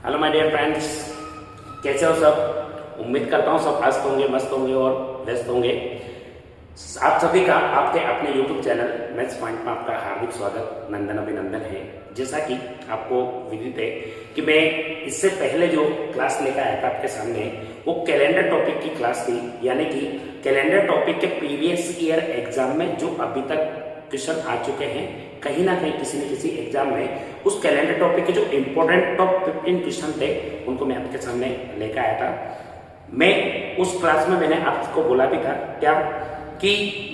Hello my dear friends, कैसे हो सब। उम्मीद करता हूँ सब मस्त होंगे, मस्त होंगे और व्यस्त होंगे। आप सभी का आपके अपने YouTube चैनल मैथ्स पॉइंट में आपका हार्दिक स्वागत, नंदन अभिनंदन है। जैसा कि आपको विदित है कि मैं इससे पहले जो क्लास लेकर आया था आपके सामने, वो कैलेंडर टॉपिक की क्लास थी। यानी कि कैलेंडर टॉपिक के प्रीवियस ईयर एग्जाम में जो अभी तक क्वेश्चन आ चुके हैं, कहीं ना कहीं किसी न किसी एग्जाम में उस कैलेंडर टॉपिक के जो इंपॉर्टेंट टॉप 15 क्वेश्चन थे उनको मैं आपके सामने लेकर आया था। मैं उस क्लास में मैंने आपको बोला भी था क्या कि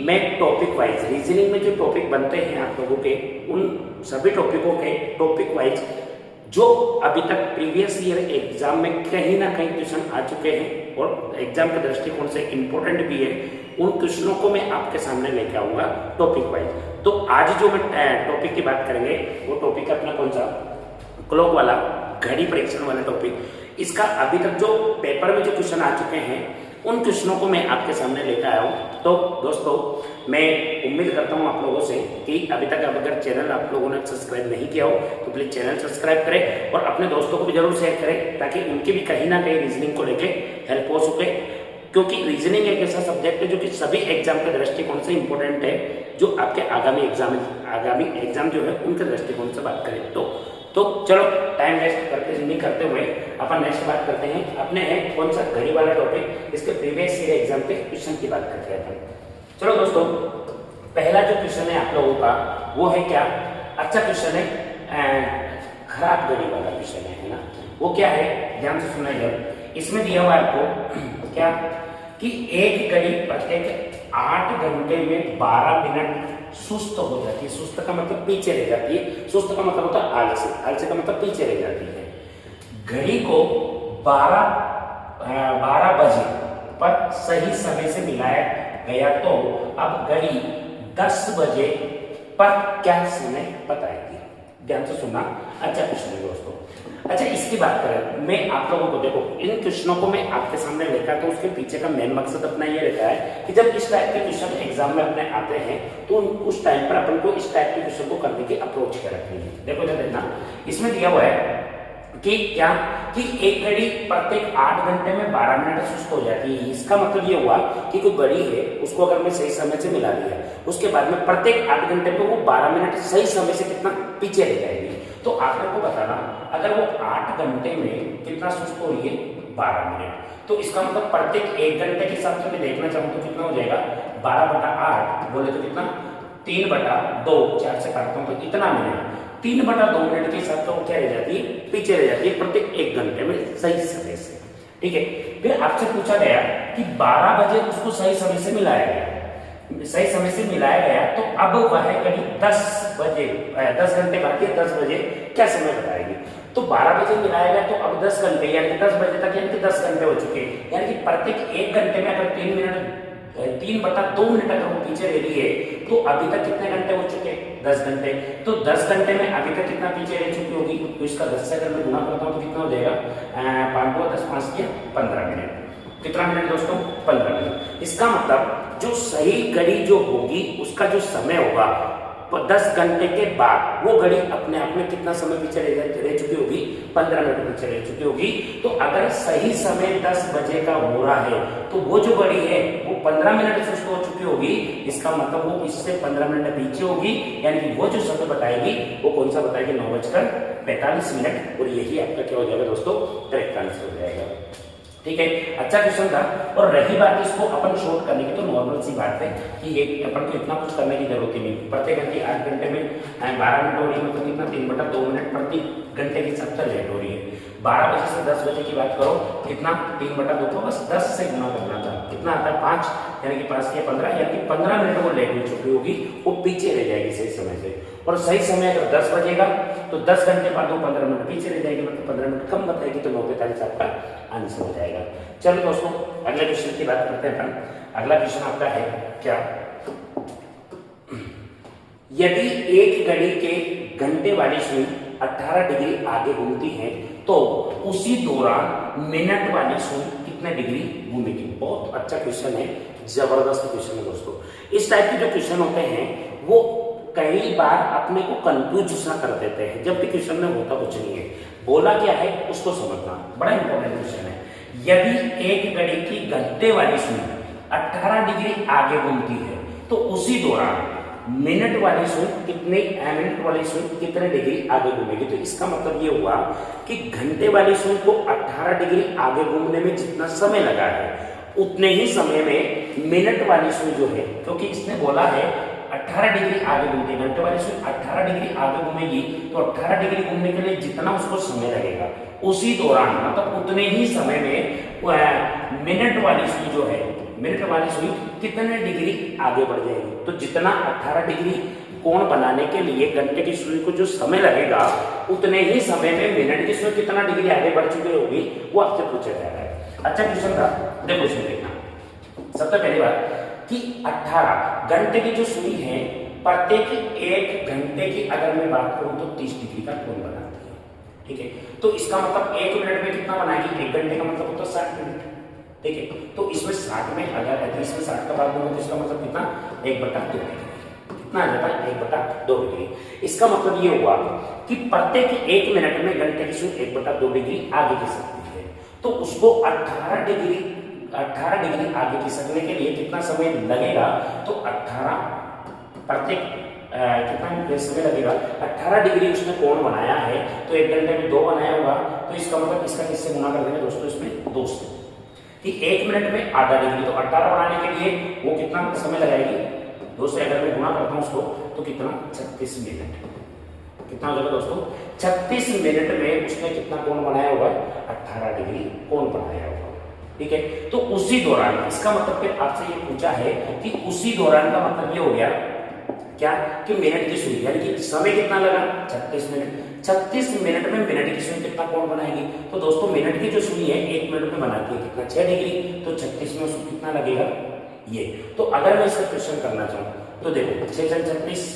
मैं टॉपिक वाइज रीजनिंग में जो टॉपिक बनते हैं आप लोगों के, उन सभी टॉपिकों के टॉपिक वाइज जो अभी तक प्रीवियस ईयर एग्जाम में कहीं ना कहीं क्वेश्चन आ चुके हैं और एग्जाम के दृष्टिकोण से इंपॉर्टेंट भी है, उन क्वेश्चनों को मैं आपके सामने लेके आऊंगा टॉपिक वाइज। तो आज जो मैं टॉपिक की बात करेंगे वो टॉपिक अपना कौन सा, क्लॉक वाला, घड़ी परीक्षण वाला टॉपिक। इसका अभी तक जो पेपर में जो क्वेश्चन आ चुके हैं उन क्वेश्चनों को मैं आपके सामने लेकर आया हूँ। तो दोस्तों, मैं उम्मीद करता हूँ आप लोगों से कि अभी तक अगर चैनल आप लोगों ने सब्सक्राइब नहीं किया हो तो प्लीज चैनल सब्सक्राइब करें और अपने दोस्तों को भी जरूर शेयर करें, ताकि उनकी भी कहीं ना कहीं रीजनिंग को लेके हेल्प हो सके। क्योंकि रीजनिंग एक ऐसा सब्जेक्ट है जो कि सभी एग्जाम के दृष्टिकोण से इंपॉर्टेंट है, जो आपके आगामी एग्जाम जो है उनके दृष्टिकोण से बात करें तो चलो टाइम वेस्ट करते नहीं करते हुए अपन नेक्स्ट बात करते हैं अपने कौन सा घड़ी वाला टॉपिक, इसके प्रीवियस ईयर एग्जाम के क्वेश्चन की बात करते हैं अपन। चलो दोस्तों, पहला जो क्वेश्चन है आप लोगों का वो है क्या, अच्छा क्वेश्चन है, खराब घड़ी वाला क्वेश्चन है ना। वो क्या है, ध्यान से सुनाइए। इसमें दिया हुआ है आपको क्या कि एक घड़ी प्रत्येक 8 घंटे में 12 मिनट सुस्त हो जाती है। सुस्त का मतलब पीछे रह जाती है, सुस्त का मतलब होता है आलसी, आलसी का मतलब पीछे रह जाती है। घड़ी को 12 बजे पर सही समय से मिलाया गया तो अब घड़ी 10 बजे पर क्या समय बताएगी। ध्यान से सुनना, अच्छा क्वेश्चन है दोस्तों। अच्छा, इसकी बात करें, मैं आप लोगों को देखो इन क्वेश्चनों को मैं आपके सामने लेकर, तो उसके पीछे का मेन मकसद अपना ये रहता है कि जब इस टाइप के क्वेश्चन एग्जाम में अपने आते हैं तो उस टाइम पर अपन को इस टाइप के क्वेश्चन को करने की अप्रोच क्या रखनी है। देखो जब देखना, इसमें दिया हुआ है कि क्या कि एक घड़ी प्रत्येक 8 घंटे में 12 मिनट सुस्त हो जाती है। इसका मतलब ये हुआ कि कोई घड़ी है उसको अगर मैं सही समय से मिला दिया, उसके बाद में प्रत्येक 8 घंटे में वो 12 मिनट सही समय से कितना पीछे रह जाएगी। तो आप लोग को बताना, अगर वो 8 घंटे में कितना सुस्त हो रही है, 12 मिनट, तो इसका मतलब प्रत्येक 1 घंटे के हिसाब से मैं देखना चाहूँ तो कितना हो जाएगा, 12/8 बोले तो कितना, 3/2, 4 से काटता हूँ तो इतना मिनट, 3/2 मिनट के हिसाब से वो क्या रह जाती है, पीछे रह जाती है प्रत्येक 1 घंटे में सही समय से। ठीक है, फिर आपसे पूछा गया कि 12 बजे उसको सही समय से मिलाया गया, सही समय से मिलाया गया तो अब वह घड़ी 10 बजे 10 घंटे बाकी है, 10 बजे क्या समय बताएगी। तो 12 बजे मिलाया गया तो अब 10 घंटे यानी कि 10 बजे तक यानी कि 10 घंटे हो चुके हैं। यानी कि प्रत्येक 1 घंटे में अगर 3/2 मिनट अगर वो पीछे रह रही है तो अभी तक कितने घंटे हो चुके, 10 घंटे। तो 10 घंटे में अभी तक कितना पीछे रह चुकी होगी, तो इसका 10 से अगर मैं गुना करता हूँ तो कितना हो जाएगा, 5 × 10 5 किया 15 मिनट। कितना मिनट दोस्तों, 15 मिनट। इसका मतलब जो सही घड़ी जो होगी उसका जो समय होगा 10 घंटे के बाद वो घड़ी अपने आप में कितना समय पीछे रह चुकी होगी, 15 मिनट पीछे रह चुकी होगी। तो अगर सही समय 10 बजे का हो रहा है तो वो जो घड़ी है वो 15 मिनट सुस्त हो चुकी होगी। इसका मतलब वो इससे 15 मिनट पीछे होगी, यानी कि वो जो समय बताएगी वो कौन सा बताएगी, 9:45। और यही आपका क्या हो जाएगा दोस्तों, करेक्ट आंसर हो जाएगा। ठीक है, अच्छा क्वेश्चन था। और रही बात इसको अपन शॉर्ट करने की, तो नॉर्मल सी बात है कि ये अपन को इतना कुछ करने की जरूरत ही नहीं। प्रत्येक घंटे 8 घंटे में 12 मिनट हो रही है, मतलब कितना, 3/2 मिनट प्रति घंटे की 70 लेट हो रही है। 12 बजे से 10 बजे की बात करो, कितना, 3/2 को बस 10 से गुना करना था, कितना आता है 5, यानी कि 5 के 15, यानी कि 15 मिनट वो लेट हो चुकी होगी, वो पीछे रह जाएगी सही समय से। और सही समय अगर 10 बजेगा तो 10 घंटे बाद वो 15 मिनट पीछे रह जाएगी, मतलब 15 मिनट कम बताएगी, तो 9:45 आपका आंसर हो जाएगा। चलो दोस्तों, अगले क्वेश्चन की बात करते हैं अपन। अगला क्वेश्चन आपका है क्या, यदि एक घड़ी के घंटे वाली सुई 18 डिग्री आगे घूमती है तो उसी दौरान मिनट वाली सुई कितने डिग्री घूमेगी। बहुत अच्छा क्वेश्चन है, जबरदस्त क्वेश्चन है दोस्तों। इस टाइप के जो क्वेश्चन होते हैं वो कई बार अपने को कंफ्यूज सा कर देते हैं, जबकि क्वेश्चन में होता कुछ नहीं है। बोला क्या है उसको समझना, बड़ा इंपॉर्टेंट क्वेश्चन है। यदि एक घड़ी की घंटे वाली सुई 18 डिग्री आगे घूमती है तो उसी दौरान मिनट वाली सुई मिनट वाली सुई कितने डिग्री आगे घूमेगी। तो इसका मतलब ये हुआ कि घंटे वाली सुई को 18 डिग्री आगे घूमने में जितना समय लगा है उतने ही समय में मिनट वाली सुई जो है, क्योंकि इसने बोला है 18 डिग्री आगे घूमती है, घंटे वाली सुई 18 डिग्री आगे घूमेगी, तो 18 डिग्री घूमने के लिए जितना उसको समय लगेगा उसी दौरान मतलब उतने ही समय में मिनट वाली सुई जो है, मिनट वाली सुई कितने डिग्री आगे बढ़ जाएगी। तो जितना 18 डिग्री कोण बनाने के लिए घंटे की सुई को जो समय लगेगा उतने ही समय में मिनट की सुई कितना डिग्री आगे बढ़ चुकी होगी वो आपसे पूछा जा रहा है। अच्छा क्वेश्चन था, देखो इसमें देखना। सबसे पहली बात कि 18 घंटे की जो सुई है प्रत्येक एक घंटे की अगर मैं बात करूं तो 30 डिग्री का कोण बनाती है, ठीक है। तो इसका मतलब एक मिनट में कितना बनाएगी, एक घंटे का मतलब होता है 60 मिनट, ठीक है। तो इसमें 60 में अगर 30 में 60 का भाग दूंगा तो इसका मतलब कितना 1/2 डिग्री, कितना आ जाता है 1/2 डिग्री। इसका मतलब ये हुआ कि प्रत्येक एक मिनट में घंटे की सुई 1/2 डिग्री आगे खिसक सकती है। तो उसको 18 डिग्री आगे खिसकने के लिए कितना समय लगेगा, तो 18 प्रत्येक कितना समय लगेगा, 18 डिग्री उसने कोण बनाया है तो एक घंटे में 2 बनाया होगा, तो इसका मतलब इसका किससे गुना कर देंगे दोस्तों, इसमें 2 से, कि एक मिनट में आधा डिग्री, तो 18 बनाने के लिए वो कितना समय लगाएगी, 2 से अगर मैं गुना करता हूँ उसको तो कितना 36 मिनट, कितना हो जाएगा दोस्तों 36 मिनट में उसने कितना कोण बनाया होगा, 18 डिग्री कोण बनाया होगा, ठीक है। तो उसी दौरान, इसका मतलब फिर आपसे ये पूछा है कि उसी दौरान का मतलब ये हो गया क्या कि मिनट की सुई, यानी कि समय कितना लगा 36 मिनट, 36 मिनट में मिनट की सुई कितना कोण बनाएगी। तो दोस्तों मिनट की जो सुई है 1 मिनट में बनाती है कितना 6 डिग्री, तो 36 में उसको कितना लगेगा ये। तो अगर मैं इसका क्वेश्चन करना चाहूँ तो देखो 6 36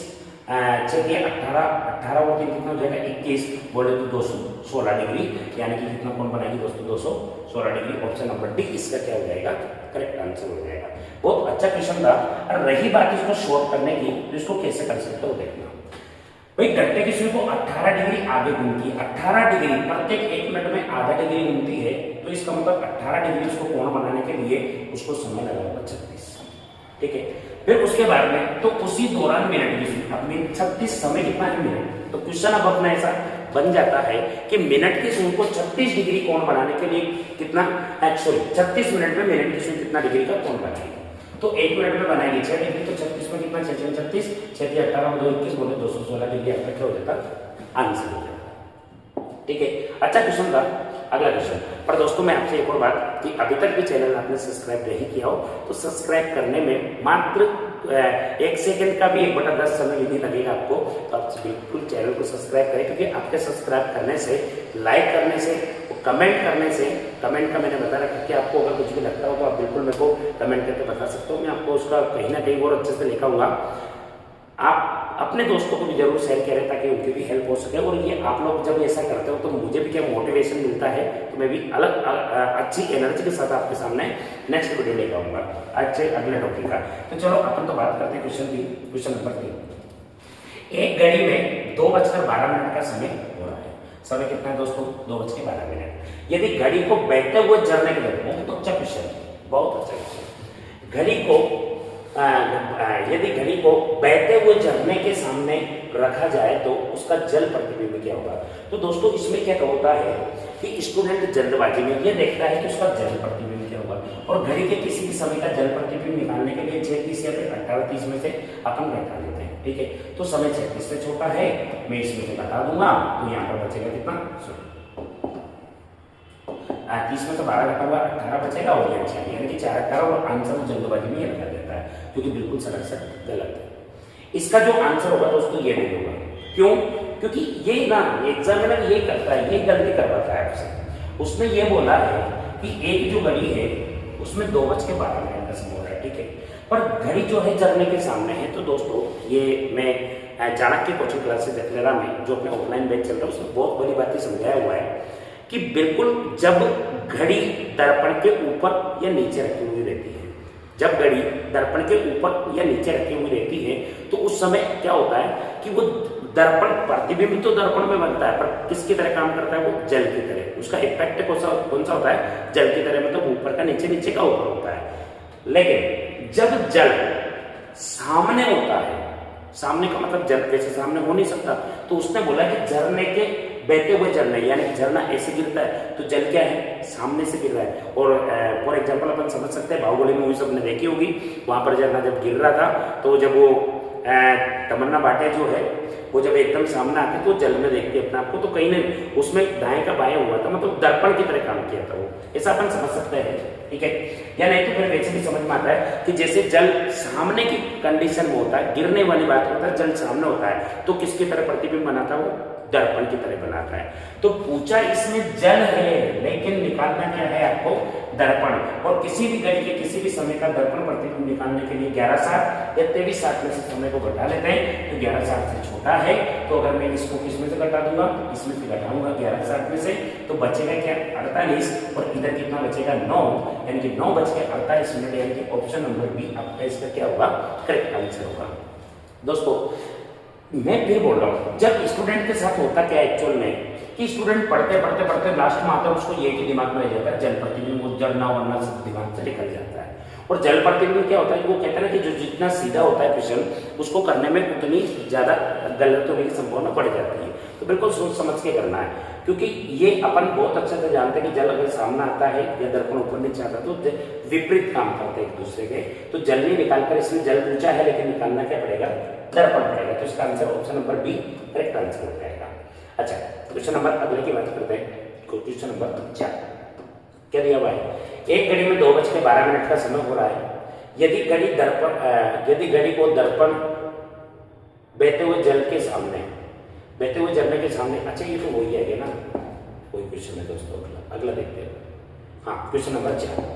6 18 और 3 कितना हो जाएगा 21, बोले तो 216 डिग्री, यानी कि कितना कोण बनाएगी दोस्तों 216 डिग्री। ऑप्शन नंबर डी इसका क्या हो जाएगा, करेक्ट आंसर हो जाएगा। बहुत अच्छा क्वेश्चन था। और रही बात इसको शॉर्ट करने की, तो इसको कैसे कर सकते हो देखना भाई। घंटे की सुई को 18 डिग्री आगे घूमती है, 18 डिग्री प्रत्येक एक मिनट में आधा डिग्री घूमती है, तो इसका मतलब 18 डिग्री उसको कोण बनाने के लिए उसको समय लगा होगा 36, ठीक है। फिर उसके बाद में तो उसी दौरान मिनट की सुई, अब 36 समय कितना है मिनट, तो क्वेश्चन अब अपना ऐसा बन जाता है कि मिनट की सुई को 36 डिग्री कोण बनाने के लिए कितना, एक्चुअली 36 मिनट में मिनट की सुई कितना डिग्री का कोण बनाएगी, तो एक मिनट में बनाएगी 6 डिग्री, तो 36 में कितना 6 36 6 18 2 21 बोले 216 डिग्री आपका क्या हो जाता, आंसर हो जाता, ठीक है। अच्छा क्वेश्चन था। अगला क्वेश्चन पर दोस्तों मैं आपसे एक और बात कि अभी तक भी चैनल आपने सब्सक्राइब नहीं किया हो तो सब्सक्राइब करने में मात्र 1 सेकंड का भी 1/10 समय नहीं लगेगा आपको, तो आप बिल्कुल चैनल को सब्सक्राइब करें, क्योंकि आपके सब्सक्राइब करने से, लाइक करने से, कमेंट करने से, कमेंट का मैंने बता रखा कि आपको अगर कुछ भी लगता हो तो आप बिल्कुल मेरे को कमेंट करके बता सकते हो, मैं आपको उसका कहीं ना कहीं और अच्छे से लिखाऊंगा। आप अपने दोस्तों को भी जरूर शेयर करें ताकि उनकी भी हेल्प हो सके। और ये आप लोग जब ऐसा करते हो तो मुझे भी क्या मोटिवेशन मिलता है, तो मैं भी अलग अच्छी एनर्जी के साथ आपके सामने नेक्स्ट वीडियो लेकर आऊंगा अच्छे अगले टॉपिक का। तो चलो अपन तो बात करते हैं क्वेश्चन नंबर 3। एक घड़ी में 2:12 का समय हो रहा है। समय कितना है दोस्तों, 2:12। यदि घड़ी को बैठते हुए जलने के लिए, बहुत अच्छा क्वेश्चन, बहुत अच्छा क्वेश्चन। घड़ी को यदि घड़ी को बहते हुए झरने के सामने रखा जाए तो उसका जल प्रतिबिंब क्या होगा। तो दोस्तों इसमें क्या होता है कि स्टूडेंट जल्दबाजी में ये देखता है कि उसका जल प्रतिबिंब क्या होगा, और घड़ी के किसी भी समय का जल प्रतिबिंब निकालने के लिए 6:30 या फिर 18:30 में से अपन घटा लेते हैं, ठीक है। तो समय 36 से छोटा है, मैं इसमें से घटा दूंगा तो यहाँ पर बचेगा कितना 30 में से 12 घटा हुआ 18 बचेगा, और ये 6 यानी कि 4 18, और आंसर जल्दबाजी में ये रखा देता है क्योंकि बिल्कुल सड़क गलत है। इसका जो आंसर होगा दोस्तों ये नहीं होगा। क्यों? क्योंकि ये ना एग्जामिनर ये करता है, ये गलती करवाता है आपसे। उसने ये बोला है कि एक जो घड़ी है उसमें 2:12 का समय हो रहा है, ठीक है, पर घड़ी जो है जरने के सामने है। तो दोस्तों ये मैं चाणक्य कोचिंग क्लासेस देखलेरा में जो अपने ऑफलाइन बैच चल रहा है उसमें बहुत बड़ी बातें समझाया हुआ है कि बिल्कुल जब घड़ी दर्पण के ऊपर या नीचे रखी हुई रहती है जब घड़ी दर्पण के ऊपर या नीचे रखी हुई रहती है तो उस समय क्या होता है कि वो दर्पण प्रतिबिंब तो दर्पण में बनता है, पर किसकी तरह काम करता है, वो जल की तरह। उसका इफेक्ट कौन सा होता है, जल की तरह, मतलब ऊपर का नीचे, नीचे का ऊपर होता है। लेकिन जब जल सामने होता है, सामने का मतलब जल कैसे सामने हो नहीं सकता, तो उसने बोला कि झरने के बहते हुए झरने, यानी झरना ऐसे गिरता है तो जल क्या है, सामने से गिर रहा है। और फॉर एग्जांपल अपन समझ सकते हैं, बाहुबली मूवी सबने देखी होगी, वहां पर झरना जब गिर रहा था तो जब वो तमन्ना भाटिया जो है वो जब एकदम सामने आके तो जल में देखते अपने आप को, तो कहीं नहीं उसमें दाएं का बाएं हुआ था, मतलब दर्पण की तरह काम किया था वो, ऐसा अपन समझ सकते हैं। ठीक है, या नहीं तो फिर वैसे भी समझ में आता है कि जैसे जल सामने की कंडीशन में होता है, गिरने वाली बात होता है, जल सामने होता है तो किसकी तरह प्रतिबिंब बनाता है, वो दर्पण की तरह बनाता है। तो पूछा इसमें जल है लेकिन निकालना क्या है आपको, दर्पण। और किसी भी घड़ी के किसी भी समय का दर्पण प्रतिबिंब निकालने के लिए 11/7 या 23/7 में से समय को घटा लेते हैं। तो 11/7 से छोटा है तो अगर मैं इसको किसमें से घटा दूंगा, इसमें से घटाऊंगा 11/7 में से, तो बचेगा क्या, 48, और इधर कितना बचेगा, 9, यानी कि 9:48 यानी कि ऑप्शन नंबर बी आपका इसका क्या होगा, करेक्ट आंसर होगा। दोस्तों मैं फिर बोल रहा हूँ, जब स्टूडेंट के साथ होता क्या एक्चुअल में कि स्टूडेंट पढ़ते पढ़ते पढ़ते लास्ट में आता है, उसको ये कि दिमाग में रह जाता है जल प्रतिबिंब, जलना वरना सब दिमाग से निकल जाता है। और जल प्रतिबिंब क्या होता है कि वो कहते हैं कि जो जितना सीधा होता है क्वेश्चन उसको करने में उतनी ज्यादा गलत होने की संभावना बढ़ जाती है। तो बिल्कुल सोच समझ के करना है, क्योंकि ये अपन बहुत अच्छे से जानते हैं कि जल अगर सामने आता है या दर्पण ऊपर नीचे आता है तो विपरीत काम करते हैं एक दूसरे के। तो जल नहीं निकालकर इसमें जल पूछा है लेकिन निकालना क्या पड़ेगा, दर्पण पड़ेगा। तो इसका answer option number B correct answer हो जाएगा। अच्छा, क्वेश्चन नंबर अगले की बात करते हैं। क्वेश्चन नंबर 4 क्या दिया हुआ है, एक घड़ी में 2:12 का समय हो रहा है। यदि घड़ी को दर्पण बहते हुए जल के सामने, बहते हुए झरने के सामने, अच्छा ये तो वही है ना, कोई क्वेश्चन है दोस्तों, अगला देखते हैं। हाँ, क्वेश्चन नंबर 4,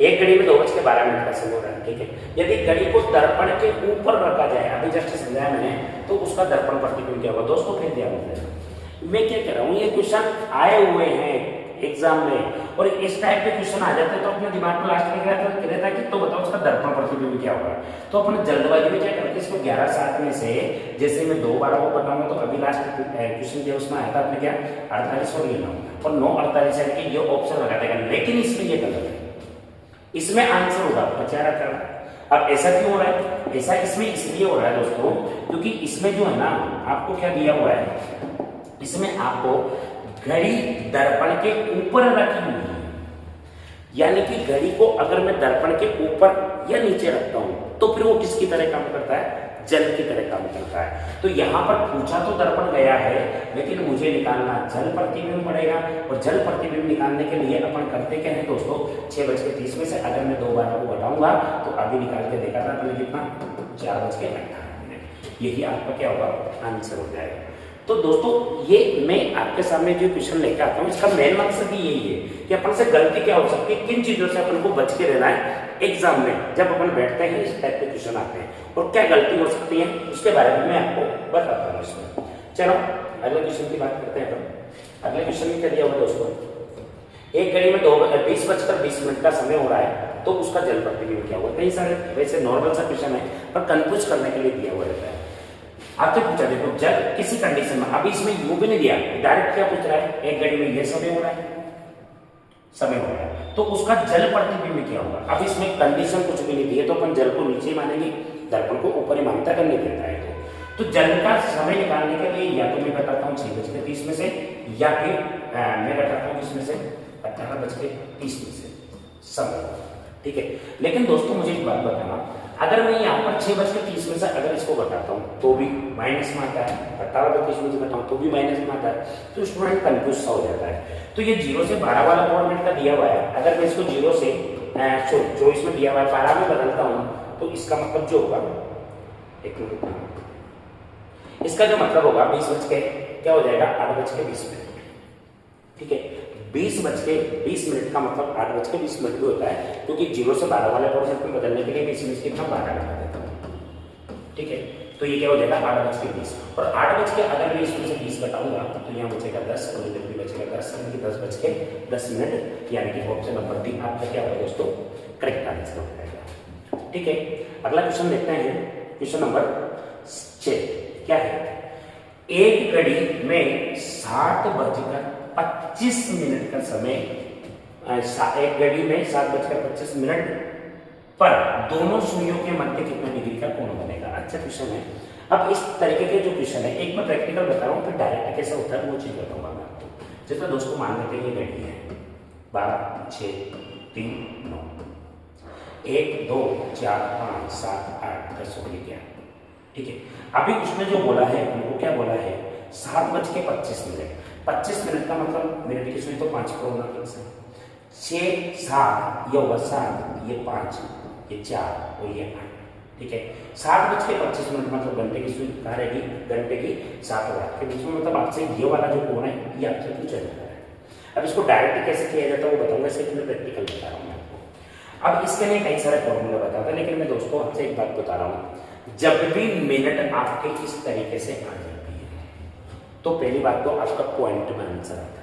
एक घड़ी में 2:12 का समय हो रहा है। ठीक है, यदि घड़ी को दर्पण के ऊपर रखा जाए, अभी जस्ट समझाया मैंने, तो उसका दर्पण प्रतिबिंब क्या होगा। दोस्तों फिर ध्यान देना, मैं क्या कह रहा हूँ, ये क्वेश्चन आए हुए हैं एग्जाम में, और इस टाइप के क्वेश्चन आ जाते हैं तो अपने दिमाग में लास्ट में रहता है कि तो बताओ उसका दर्पण प्रतिबिंब क्या होगा। तो अपने जल्दबाजी में क्या करते हैं, इसको 11/7 में से जैसे मैं 2 को बताऊंगा, तो अभी लास्ट क्वेश्चन जो उसमें आया था आपने क्या 48 और लेना, और 9:48 यानी कि ये ऑप्शन लगा देगा, लेकिन इसमें ये गलत है, इसमें आंसर होगा 50। अब ऐसा क्यों हो रहा है, ऐसा इसमें इसलिए हो रहा है दोस्तों क्योंकि इसमें जो है ना आपको क्या दिया हुआ है, इसमें आपको घड़ी दर्पण के ऊपर रखी हुई है, यानी कि घड़ी को अगर मैं दर्पण के ऊपर या नीचे रखता हूं तो फिर वो किसकी तरह काम करता है, जल की तरह काम करता है। तो यहां पर पूछा तो दर्पण गया है, लेकिन मुझे निकालना जल प्रतिबिंब पड़ेगा, और जल प्रतिबिंब निकालने के लिए अपन करते क्या है दोस्तों, 6:30 में से अगर मैं 2 को घटाऊंगा तो अभी निकाल के देखा था मैंने कितना, 4:18, यही आपका क्या होगा, आंसर हो जाएगा। तो दोस्तों ये मैं आपके सामने जो क्वेश्चन लेकर आता हूँ, इसका मेन मकसद ही यही है कि अपन से गलती क्या हो सकती है, किन चीजों से अपन को बच के रहना है एग्जाम में जब अपन बैठते हैं, इस टाइप के क्वेश्चन आते हैं, और क्या गलती हो सकती है उसके बारे में मैं आपको बताता हूँ इसमें। चलो अगले क्वेश्चन की बात करते हैं। तो अगले क्वेश्चन में क्या दिया हुआ दोस्तों, एक घड़ी में 20:20 का समय हो रहा है, तो उसका जल प्रतिबिंब क्या हुआ। कई सारे वैसे नॉर्मल सा क्वेश्चन है पर कंफ्यूज करने के लिए दिया हुआ रहता है। आपसे पूछा देखो, जब किसी कंडीशन में, अभी इसमें यू भी नहीं दिया, डायरेक्ट क्या पूछ रहा है, एक घड़ी में ये समय हो रहा है, तो उसका जल प्रतिबिंब क्या होगा। अब इसमें कंडीशन कुछ भी नहीं दी है, तो अपन जल को नीचे ही मानेंगे, दर्पण को ऊपर ही मानता करने देता है। तो जल का समय निकालने के लिए या तो मैं बताता हूँ 6:30 में से, या फिर मैं बताता हूँ इसमें से 18:30 में से समय। ठीक है, लेकिन दोस्तों मुझे एक बात बताना, अगर मैं यहाँ पर 6:30 में से अगर इसको घटाता हूँ तो भी माइनस में आता है, 18:30 में से घटाऊँ तो भी माइनस में आता है, तो स्टूडेंट कंफ्यूज सा हो जाता है। तो ये 0 से 12 वाला फॉर्मेट का दिया हुआ है, अगर मैं इसको 0 से जो इसमें दिया हुआ है 12 में बदलता हूँ, तो इसका मतलब जो होगा, एक मिनट, इसका जो मतलब होगा 20 क्या हो जाएगा, 8:20। ठीक है, 20:20 का मतलब 8:20 भी होता है, क्योंकि 0 से 12 वाले पोर्शन में बदलने के लिए 20 कितना 12 लगा देता हूँ। ठीक है, तो ये क्या हो जाएगा 8:20 और 8 अगर मैं इसमें से 20 घटाऊंगा तो यहाँ बचेगा 10 और इधर भी बचेगा 10 यानी कि 10:10 यानी कि ऑप्शन नंबर डी आपका क्या होगा दोस्तों करेक्ट आंसर हो जाएगा। ठीक है, अगला क्वेश्चन देखते हैं, क्वेश्चन नंबर 6 क्या है, एक घड़ी में 7:25 का समय, एक घड़ी में 7:25 पर दोनों सुइयों के मध्य कितने डिग्री का कोण बनेगा। अच्छा क्वेश्चन है। अब इस तरीके के जो क्वेश्चन है, एक मैं प्रैक्टिकल बता रहा हूँ, फिर डायरेक्ट कैसे होता है वो चीज बताऊंगा मैं आपको। जैसे दोस्तों मान लेते हैं ये घड़ी है 12, 6, 3, 9, 1, 2, 4, 5, 7, 8, 10 हो गया। ठीक है, अभी उसने जो बोला है उनको क्या बोला है 7:25। 25 का मतलब मिनट की सुई तो 5 पर होना फिक्स है। 6, 7 ये होगा 7, ये 5, ये 4 और ये 8। ठीक है, 7:25 मतलब घंटे की सुई कहाँ रहेगी, घंटे की 7 और 8 के बीच में, मतलब आपसे ये वाला जो कोण है ये आपसे पूछा जाता है। अब इसको डायरेक्ट कैसे किया जाता है वो बताऊंगा, इससे मैं प्रैक्टिकल बता रहा हूँ मैं आपको। अब इसके लिए कई सारे फॉर्मूला बताता है, लेकिन मैं दोस्तों आपसे एक बात बता रहा हूँ, जब भी मिनट आपके इस तरीके से आ जाती है तो पहली बात तो आपका पॉइंट में आंसर आता है।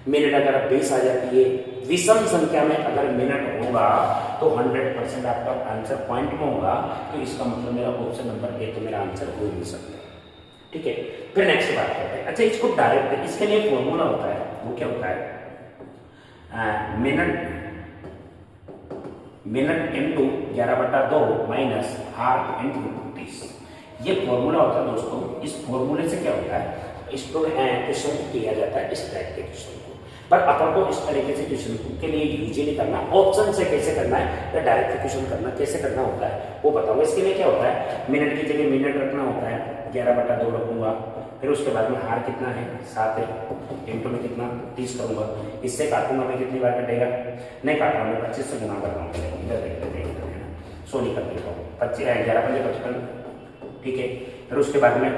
मिनट अगर 20 आ जाती है, विषम संख्या में अगर मिनट होगा तो 100% आपका आंसर पॉइंट में होगा, तो इसका मतलब मेरा ऑप्शन नंबर ए तो मेरा आंसर हो नहीं सकता। ठीक है, फिर नेक्स्ट बात करते हैं। अच्छा, इसको डायरेक्ट, इसके लिए फॉर्मूला होता है, वो क्या होता है, minute into 11/2 minus half into 30। ये फॉर्मूला होता है दोस्तों। इस फॉर्मूले से क्या होता है, इसको क्वेश्चन किया जाता है इस टाइप के क्वेश्चन को, पर अपन को इस तरीके से क्वेश्चन के लिए यूज नहीं करना, ऑप्शन से कैसे करना है या डायरेक्ट क्वेश्चन करना कैसे करना होता है वो बताऊंगा। इसके लिए क्या होता है, मिनट की जगह मिनट रखना होता है, 11/2 रखूंगा, फिर उसके बाद में हार कितना है 7 है, इंटू में कितना 30 करूंगा, इससे काटूंगा मैं कितनी बार कटेगा, नहीं काट रहा हूँ, 25 से गुना कर रहा हूँ, इधर देख लेते हैं, सो नहीं कर देता हूँ, 11×5 = 55। ठीक है, फिर उसके बाद में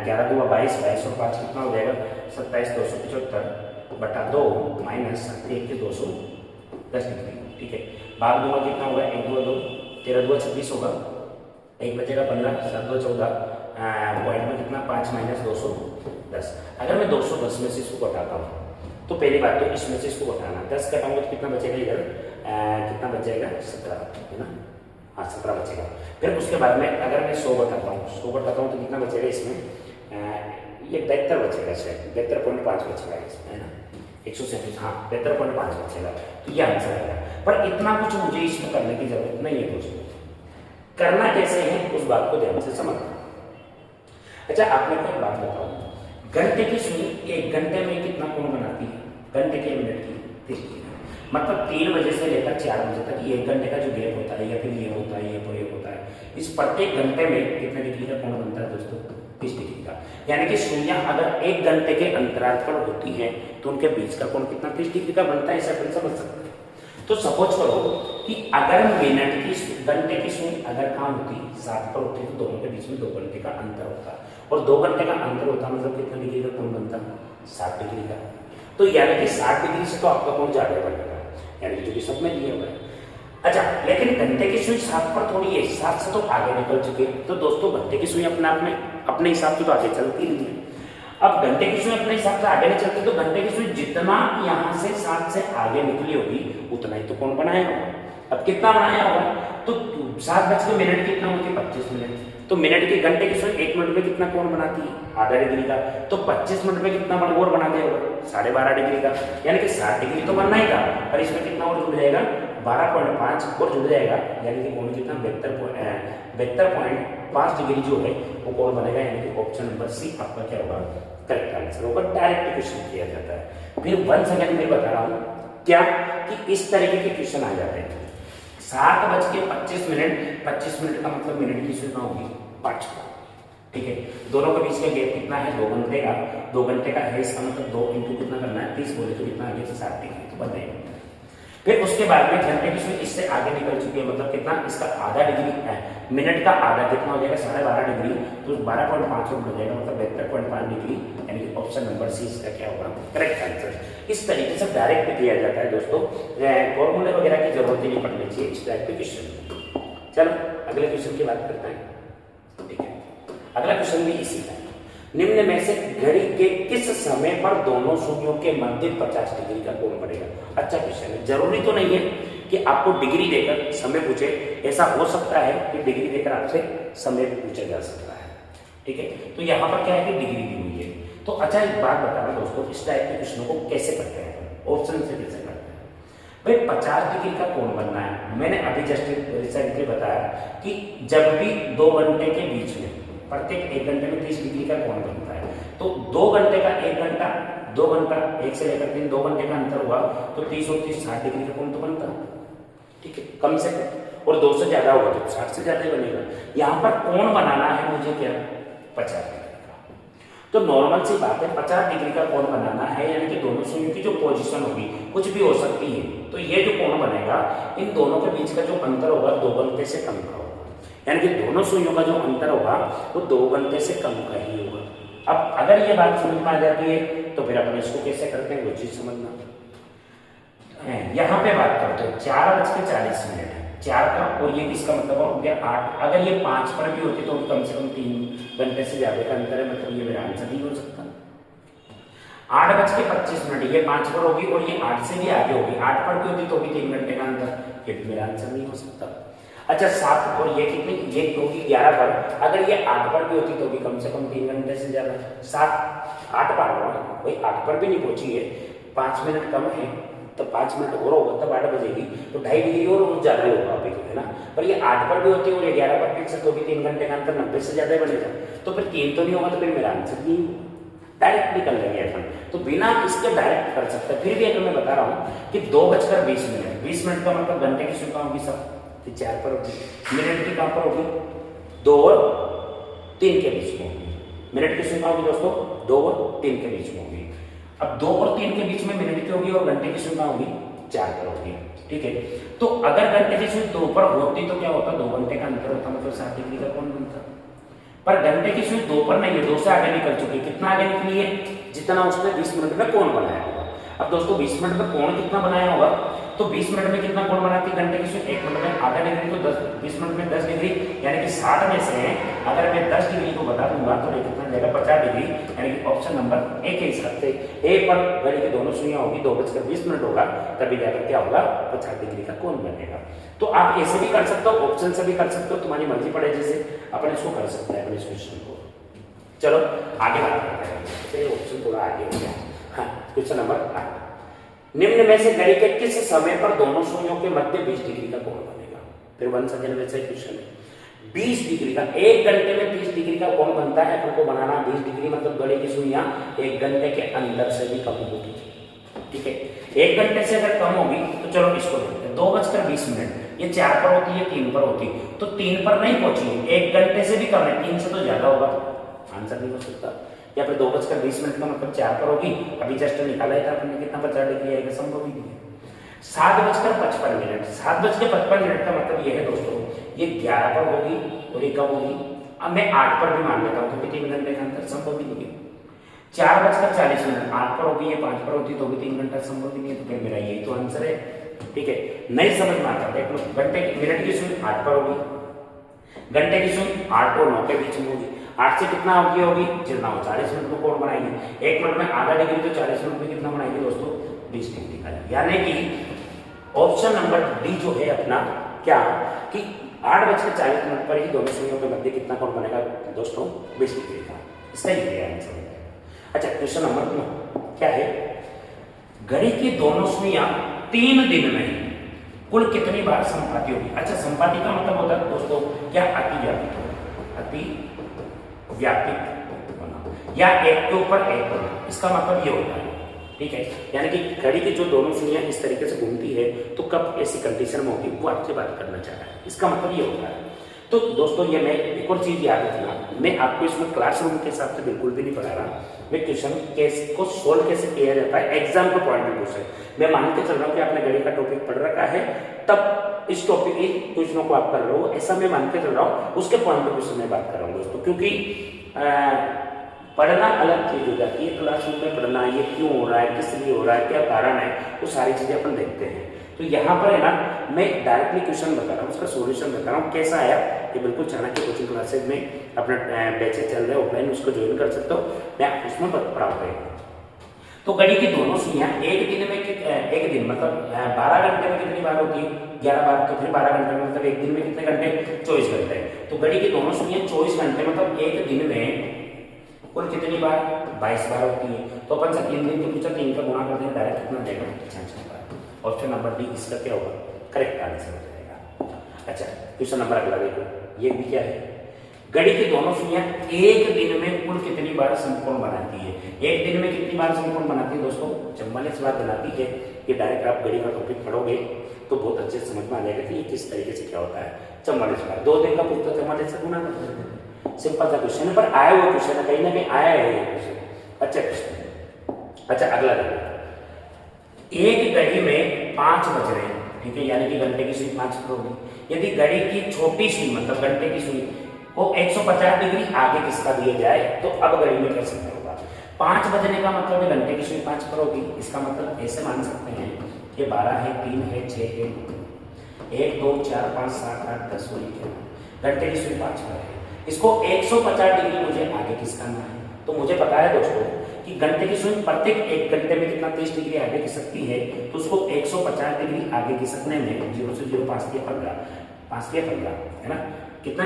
11×2 = 22, 22 और 5 कितना हो जाएगा 27, 275/2 माइनस 1/210 डिग्री। ठीक है, भाग दूंगा कितना होगा 1, 2, 13, 2 26 होगा, 1 बचेगा 15, 7, 2 14, पॉइंट में कितना 5 माइनस 210। अगर मैं 210 में से इसको घटाता हूँ तो पहली बात तो इसमें से इसको घटाना, 10 घटाऊंगा तो कितना बचेगा, इधर कितना बच जाएगा 17 है ना, हाँ 17 बचेगा। फिर उसके बाद में अगर मैं 100 घटाता हूँ तो कितना बचेगा इसमें, ये 72 बचेगा, शायद 72.5 बचेगा इसमें है ना, 137, हाँ 72.5 बचेगा, तो ये आंसर आएगा। पर इतना कुछ मुझे इसमें करने की जरूरत नहीं है दोस्तों, करना कैसे है उस बात को ध्यान से समझना। अच्छा, आपने को एक बात बताओ, घंटे की सुई 1 घंटे में कितना कोण बनाती है, घंटे के मिनट की 30 डिग्री, मतलब 3 बजे से लेकर 4 बजे तक 1 घंटे का जो गैप होता है या फिर ये होता है ये होता है, इस प्रत्येक घंटे में कितने डिग्री का कोण बनता है दोस्तों 30 डिग्री का। यानी कि सुइयां अगर 1 घंटे के अंतराल पर होती है तो उनके बीच का कोण कितना 30 डिग्री का बनता है, इसे अपन समझ सकते हैं। तो सपोज करो कि अगर मिनट की घंटे की सुई अगर कहाँ होती 7 पर होती तो दोनों के बीच में 2 घंटे का अंतर होता, और 2 घंटे का अंतर होता मतलब कितना डिग्री का कोण बनता 60 डिग्री का। तो यानी कि 60 डिग्री से तो आपका कोण ज्यादा बनेगा, यानी कि जो कि सब में दिया हुआ है। अच्छा, लेकिन घंटे की सुई 7 पर थोड़ी है, 7 से तो आगे निकल चुके, तो दोस्तों घंटे की सुई अपने आप में अपने हिसाब से तो आगे चलती नहीं है। अब घंटे की सुई अपने हिसाब से आगे नहीं चलती, तो घंटे की सुई जितना यहाँ से 7 से आगे निकली होगी उतना ही तो कोण बनाया होगा। अब कितना बनाया होगा, तो 7 कितना होती है 25 मिनट, तो मिनट की घंटे की सुई 1 मिनट में कितना कोण बनाती है आधा डिग्री का, तो 25 मिनट में कितना और बना दिया होगा 12.5 डिग्री का, यानी कि 60 डिग्री तो बनना ही था, पर इसमें कितना और जुड़ जाएगा 12.5 और जुड़ जाएगा, यानी कि कोण कितना 72.5 डिग्री जो है वो कोण बनेगा, यानी कि ऑप्शन नंबर सी आपका क्या होगा करेक्ट आंसर होगा। डायरेक्ट क्वेश्चन किया जाता है। फिर 1 सेकंड में बता रहा हूँ क्या कि इस तरीके के क्वेश्चन आ जाते हैं। 7:25 का मतलब मिनट की सुई होगी 5। ठीक है, दोनों के बीच का गैप कितना है 2 घंटे का, 2 घंटे का है, इसका मतलब 2 इंटू कितना करना है 30 बोले तो कितना आगे से 60 डिग्री तो बताइए। फिर उसके बाद में घंटे की सुई इससे आगे निकल चुकी है, मतलब कितना इसका आधा डिग्री है, मिनट का आधा कितना हो जाएगा 12.5 डिग्री, तो 12.5 हो जाएगा, मतलब 72.5 डिग्री, यानी कि ऑप्शन नंबर सी इसका क्या होगा करेक्ट आंसर। इस तरीके से डायरेक्ट किया जाता है दोस्तों, फॉर्मूले वगैरह की जरूरत ही नहीं पड़नी चाहिए इस टाइप के क्वेश्चन। चलो अगले क्वेश्चन की बात करते हैं। ठीक है, अगला क्वेश्चन भी इसी का है। निम्न में से घड़ी के किस समय पर दोनों सुइयों के मध्य 50 डिग्री का कोण बनेगा? अच्छा क्वेश्चन है। जरूरी तो नहीं है कि आपको डिग्री देकर समय पूछे, ऐसा हो सकता है कि डिग्री देकर आपसे समय भी पूछा जा सकता है, ठीक है। तो यहाँ पर क्या है कि डिग्री दी हुई है। तो अच्छा एक बात बताना दोस्तों, इस टाइप के क्वेश्चनों को कैसे करते हैं, ऑप्शन से कैसे करते हैं? भाई 50 डिग्री का कोण बनना है, मैंने अभी जस्ट रिसेंटली बताया कि जब भी 2 घंटे के बीच में प्रत्येक 1 घंटे में 30 डिग्री का कोण बनता है, तो 2 घंटे का 1 घंटा 2 घंटा 1 से लेकर 3 2 घंटे का अंतर हुआ तो 30 और 30 60 डिग्री का कोण तो बनता है, ठीक है, कम से कम। और 2 से ज्यादा होगा तो 60 से ज्यादा ही बनेगा। यहाँ पर कोण बनाना है मुझे क्या, 50 डिग्री का। तो नॉर्मल सी बात है, 50 डिग्री का कोण बनाना है, यानी कि दोनों सुइयों की जो पोजीशन होगी कुछ भी हो सकती है, तो ये जो कोण बनेगा इन दोनों के बीच का जो अंतर होगा 2 घंटे से कम का होगा, यानी कि दोनों सुइयों का जो अंतर होगा वो 2 घंटे से कम का ही होगा। अब अगर ये बात समझ में आ जाती है तो फिर अपन इसको कैसे करते हैं वो चीज समझना। यहाँ पे बात करते हैं 4:40 है, 4 का, और ये किसका मतलब हो गया 8। अगर ये 5 पर भी होती तो कम से कम 3 घंटे से ज्यादा का अंतर है, मतलब ये मेरा आंसर नहीं हो सकता। 8:25, ये 5 पर होगी और ये 8 से भी आगे होगी, 8 पर भी होती तो भी 3 घंटे का अंतर, ये भी मेरा आंसर नहीं हो सकता। अच्छा 7 और ये कितनी, ये होगी 11 पर, अगर ये 8 पर भी होती तो भी कम से कम 3 घंटे से ज्यादा। 7 8 पर भाई 8 पर भी नहीं पहुंची है, 5 मिनट कम है, तो 5 मिनट और होगा तब 8 बजेगी, तो 2.5 डिग्री और ज्यादा ही होगा अभी, है ना। पर ये 8 पर भी होती है और ये 11 पर भी तो भी 3 घंटे का अंतर 90 से ज्यादा ही बनेगा, तो फिर 3 तो नहीं होगा, तो फिर मेरा आंसर नहीं होगा। डायरेक्ट निकल लेंगे अपन, तो बिना इसके डायरेक्ट कर सकते। फिर भी अगर मैं बता रहा हूँ कि 2:20, 20 मिनट का मतलब घंटे की संख्या होगी सब, 4 पर होगी, मिनट की कहाँ पर होगी 2 और 3 के बीच में होगी, मिनट की संख्या होगी दोस्तों 2 और 3 के बीच में होगी। अब 2 और 3 के बीच में मिनट की होगी और घंटे की संख्या होगी 4 पर होगी, ठीक है। तो अगर घंटे की संख्या 2 पर होती तो क्या होता, 2 घंटे का अंतर होता, मतलब 60 डिग्री का कोण बनता। पर घंटे की सुई 2 पर नहीं है, 2 से आगे निकल चुकी है। कितना आगे निकली है, जितना उसने 20 मिनट में कोण बनाया होगा। अब दोस्तों 20 मिनट में कोण कितना बनाया होगा, तो 20 मिनट में कितना कोण बनाती है घंटे की सुई, 1 मिनट में आधा डिग्री, तो 20 मिनट में 10 डिग्री, यानी कि 60 में से अगर मैं 10 डिग्री को बता दूंगा तो ये कितना जाएगा 50 डिग्री, यानी कि ऑप्शन नंबर ए के हिसाब से ए पर घड़ी की दोनों सुइयां होगी, 2:20 होगा, तभी जाकर क्या होगा 50 डिग्री का कोण बनेगा। तो आप ऐसे भी कर सकते हो, ऑप्शन से भी कर सकते हो, तुम्हारी मर्जी पड़े, जैसे अपन इसको कर सकते हैं अपने इस क्वेश्चन को। चलो आगे बात करते हैं, ऑप्शन थोड़ा आगे हो गया। हाँ, क्वेश्चन नंबर 8, निम्न में से घड़ी के किस समय पर दोनों सुइयों के मध्य 20 डिग्री का कोण बनेगा? फिर वंस अगेन वैसा ही क्वेश्चन है, 20 डिग्री का, 1 घंटे में 20 डिग्री का कोण बनता है, अपन को बनाना 20 डिग्री, मतलब घड़ी की सुइयां 1 घंटे के अंदर से भी कम होगी, ठीक है। 1 घंटे से अगर कम होगी तो चलो इसको देखते हैं, 2:20, ये 4 पर होती है, 3 पर होती, तो 3 पर नहीं पहुंची है, 1 घंटे से भी कम है, 3 से तो ज्यादा होगा, आंसर नहीं हो सकता। या फिर 2:20 का मतलब 4 पर होगी, अभी जस्ट निकाला था अपने, कितना 50 डिग्री आएगा, संभव ही नहीं है। 7:55, 7:55 का मतलब ये है दोस्तों, ये 11 पर होगी और ये कब होगी, अब मैं 8 पर भी मान लेता हूँ, तो 3 घंटे का अंतर संभव ही नहीं है। 4:40, 8 पर होगी, ये 5 पर होती तो भी 3 घंटा संभव ही नहीं है, तो फिर मेरा यही तो आंसर है, ठीक है। नहीं समझ में आता, देख लो, घंटे मिनट की सुई 8 पर होगी, घंटे की सुई 8 और 9 के बीच में होगी, 8 से कितना होगी जितना हो 40 मिनट में कोण बनाएगी, 1 मिनट में आधा डिग्री, तो 40 मिनट में कितना बनाएगी दोस्तों 20 डिग्री का, यानी कि ऑप्शन नंबर डी जो है अपना क्या कि 8:40 पर ही दोनों सुइयों के मध्य कितना कोण बनेगा दोस्तों 20 डिग्री का, इसका ही आंसर है। अच्छा क्वेश्चन नंबर 9 क्या है, घड़ी की दोनों सुइयां 3 दिन में कुल कितनी बार संपाती होगी? अच्छा संपाती का मतलब होता है दोस्तों क्या, अतिव्यापित होना, अतिव्यापित होना या एक के ऊपर एक होना, इसका मतलब ये होता है, ठीक है। यानी कि घड़ी की जो दोनों सुइयां इस तरीके से घूमती है तो कब ऐसी कंडीशन में होगी, वो आपसे बात करना चाह रहा है, इसका मतलब ये होता है। तो दोस्तों ये मैं एक और चीज याद रखना, मैं आपको इसमें क्लासरूम के हिसाब से बिल्कुल भी नहीं पढ़ा रहा, मैं क्वेश्चन को सोल्व कैसे किया जाता है एग्जाम के पॉइंट ऑफ व्यू से मैं मान के चल रहा हूँ कि आपने घड़ी का टॉपिक पढ़ रखा है, तब इस टॉपिक इन क्वेश्चनों को आप कर रहे हो, ऐसा मैं मान के चल रहा हूँ, उसके पॉइंट ऑफ व्यू से मैं बात कर रहा हूँ दोस्तों, क्योंकि पढ़ना अलग चीज हो जाती है, क्लासरूम में पढ़ना, ये क्यों हो रहा है, किस लिए हो रहा है, क्या कारण है, वो सारी चीजें अपन देखते हैं। तो यहाँ पर है ना, मैं डायरेक्टली क्वेश्चन बता रहा हूँ, उसका सॉल्यूशन बता रहा हूँ कैसा आया। ये बिल्कुल चाणक्य कोचिंग क्लासेज में अपना बैचेज चल रहे हैं ऑफलाइन, उसको ज्वाइन कर सकते हो, मैं उसमें पढ़ाऊंगा। तो घड़ी की दोनों सुइयां एक दिन में एक दिन मतलब 12 घंटे में कितनी बार होती है, 11 बार, तो फिर 12 घंटे में मतलब एक दिन में कितने घंटे, 24 घंटे। तो घड़ी की दोनों सुइयां 24 घंटे मतलब एक दिन में कुल कितनी बार, 22 बार होती है। तो अपन से 3 दिन को पूछा, 3 का गुणा कर दें, डायरेक्ट कितना देगा, 66 बार। ऑप्शन नंबर डी इसका क्या होगा, करेक्ट आंसर हो जाएगा। अच्छा क्वेश्चन नंबर अगला देखो, ये भी क्या है, घड़ी की दोनों सुइयां एक दिन में कुल कितनी बार समकोण बनाती है। एक दिन में कितनी बार समकोण बनाती है दोस्तों, 44 बार बनाती है। ये डायरेक्ट आप घड़ी का टॉपिक पढ़ोगे तो बहुत अच्छे से समझ में आ जाएगा कि ये किस तरीके से क्या होता है। 44 बार, 2 दिन का पूछता 44 से गुना कर देते, सिंपल सा क्वेश्चन है, पर आया हुआ क्वेश्चन है, कहीं ना कहीं आया है ये क्वेश्चन। अच्छा क्वेश्चन, अच्छा अगला देखो, एक घड़ी में 5 बज रहे हैं, ठीक है, यानी कि घंटे की सुई 5 पर होगी। यदि घड़ी की छोटी सुई मतलब घंटे की सुई को 150 डिग्री आगे किसका दिया जाए, तो अब घड़ी में कैसे होगा। 5 बजने का मतलब है घंटे की सुई 5 पर होगी, इसका मतलब ऐसे मान सकते हैं कि 12 है, 3 है, 6 है, 1 2 4 5 7 8 10 घंटे की सुई 5 पर है। इसको 150 डिग्री मुझे आगे खिसकाना है। तो मुझे पता है दोस्तों कि घंटे की सुई प्रत्येक 1 घंटे में कितना 30 डिग्री आगे खिसकती है, तो उसको 150 डिग्री आगे खिसकने में 0 से 0 5 दिया 15, 5 दिया 15 है ना, कितना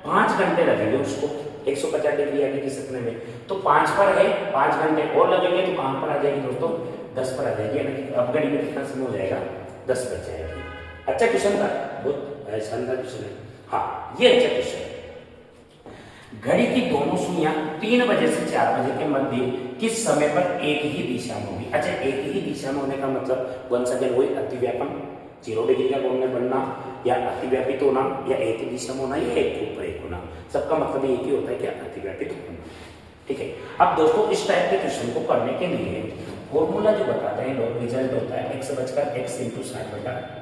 5 घंटे लगेंगे उसको 150 डिग्री आगे खिसकने में। तो 5 पर है, 5 घंटे और लगेंगे, तो कहां पर आ जाएगी दोस्तों, 10 पर आ जाएगी, यानी कि अब घड़ी में कितना समय हो जाएगा, 10 बज जाएगी। अच्छा क्वेश्चन था, बहुत शानदार क्वेश्चन है। हाँ ये अच्छा क्वेश्चन है, घड़ी की दोनों सुइयां 3 बजे से 4 बजे के मध्य किस समय पर एक ही दिशा में होगी। अच्छा एक ही दिशा में होने का मतलब वंस अगेन वही अतिव्यापन, 0 डिग्री का कोण में बनना, या अतिव्यापित होना, या एक ही दिशा में होना, या एक के ऊपर एक होना, सबका मतलब एक ही होता है कि अतिव्यापित होना। ठीक है, अब दोस्तों इस टाइप के क्वेश्चन को करने के लिए फॉर्मूला जो बताते हैं लोग, रिजल्ट होता है x बचकर x × 60/11,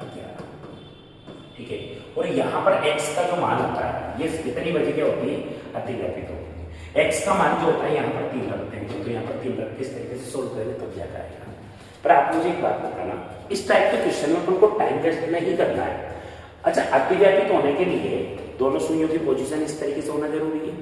ठीक है, और यहाँ पर x का जो मान होता है ये कितनी बजे क्या होती है, अतिव्यापित होती है। x का मान जो होता है यहाँ पर 3 रखते हैं, तो यहाँ पर 3 रख किस तरीके से सोल्व करेंगे तब जाकर आएगा। पर आप मुझे एक बात बताना, इस टाइप के क्वेश्चन में उनको टाइम वेस्ट नहीं करना है। अच्छा अतिव्यापित होने के लिए दोनों सुइयों की पोजीशन इस तरीके से होना जरूरी है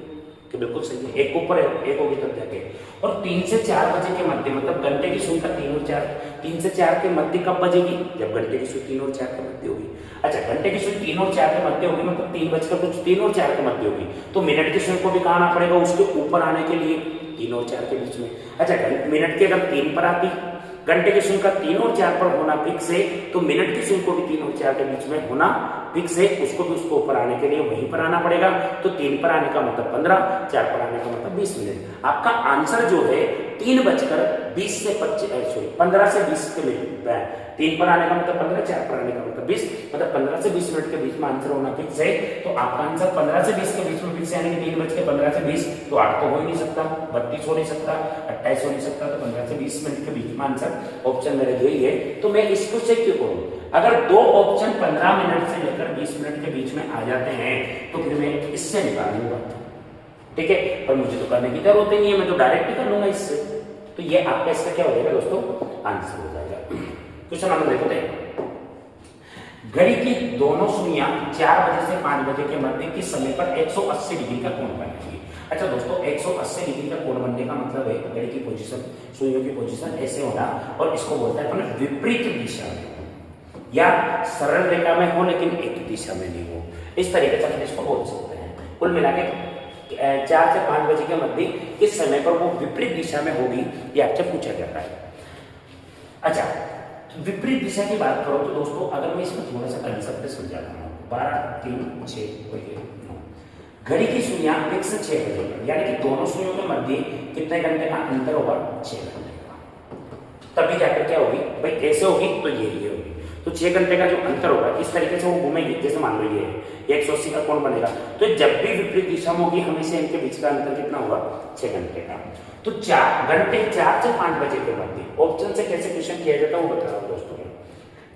कि बिल्कुल सही है, एक ऊपर है एक होगी तब जाके। और 3 से 4 बजे के मध्य मतलब घंटे की सुई का 3 और 4, 3 से 4 के मध्य कब बजेगी, जब घंटे की सुई 3 और 4 के मध्य होगी। अच्छा घंटे की सुई 3 और 4 के मध्य होगी मतलब 3 बजकर कुछ 3 और 4 के मध्य होगी, तो मिनट की सुई को भी कहाँ आना पड़ेगा, उसके ऊपर आने के लिए 3 और 4 के बीच में। अच्छा मिनट के अगर 3 पर आती, घंटे की सुई का 3 और 4 पर होना फिक्स है, तो मिनट की सुई को भी 3 और 4 के बीच में होना फिक्स है, उसको भी उसको ऊपर आने के लिए वहीं पर आना पड़ेगा। तो 3 पर आने का मतलब 15, 4 पर आने का मतलब 20 मिनट। आपका आंसर जो है 3 बजकर 20 से 25 सॉरी 15 से 20 के मिनट, 3 पर आने का मतलब 15, 4 पर आने का मतलब 20, मतलब 15 से 20 मिनट के बीच में आंसर होना फिक्स है। तो आपका आंसर 15 से 20 के बीच में फिक्स है, यानी कि 3 बज के 15 से 20, तो 8 तो हो ही नहीं सकता, 32 हो नहीं सकता, 28 हो नहीं सकता, तो 15 से 20 मिनट के बीच में आंसर ऑप्शन मेरे यही है। तो मैं इसको चेक क्यों करूं, अगर दो ऑप्शन 15 मिनट से लेकर 20 मिनट के बीच में आ जाते हैं तो फिर मैं इससे निकालूंगा, ठीक है, पर मुझे तो करने की जरूरत ही नहीं है, मैं तो डायरेक्ट ही कर लूंगा इससे। तो ये आपका इसका क्या हो जाएगा दोस्तों, आंसर हो जाएगा। क्वेश्चन नंबर देखो, घड़ी की दोनों सुइयां 4 बजे से 5 बजे के मध्य किस समय पर 180 डिग्री का कोण बनेगी। अच्छा दोस्तों 180 डिग्री का कोण बनने का मतलब है घड़ी की पोजीशन, सुइयों की पोजीशन ऐसे होना, और इसको बोलता है अपन विपरीत दिशा में, या सरल रेखा में हो लेकिन एक दिशा में नहीं हो, इस तरीके से अपन इसको बोल सकते हैं। कुल मिला के 4 से 5 बजे के मध्य किस समय पर वो विपरीत दिशा में होगी, ये आपसे पूछा जाता है। अच्छा विपरीत दिशा की बात करो तो दोस्तों अगर मैं इसमें थोड़ा सा कंसेप्ट समझाता हूँ, 12 3 6 9, घड़ी की सुइयां 1 से 6 बजे, यानी कि दोनों सुइयों के मध्य कितने घंटे का अंतर होगा, 6 घंटे का। तभी जाकर क्या होगी भाई, ऐसे होगी तो ये होगी, तो 6 घंटे का जो अंतर होगा इस तरीके से वो घूमेगी, जैसे मान लो ये 180 का कोण बनेगा, तो जब भी विपरीत दिशा में होगी हमेशा इनके बीच का अंतर कितना होगा, 6 घंटे का। तो 4 घंटे 4 से 5 बजे के मध्य ऑप्शन से कैसे क्वेश्चन किया जाता है वो बता रहा हूँ दोस्तों।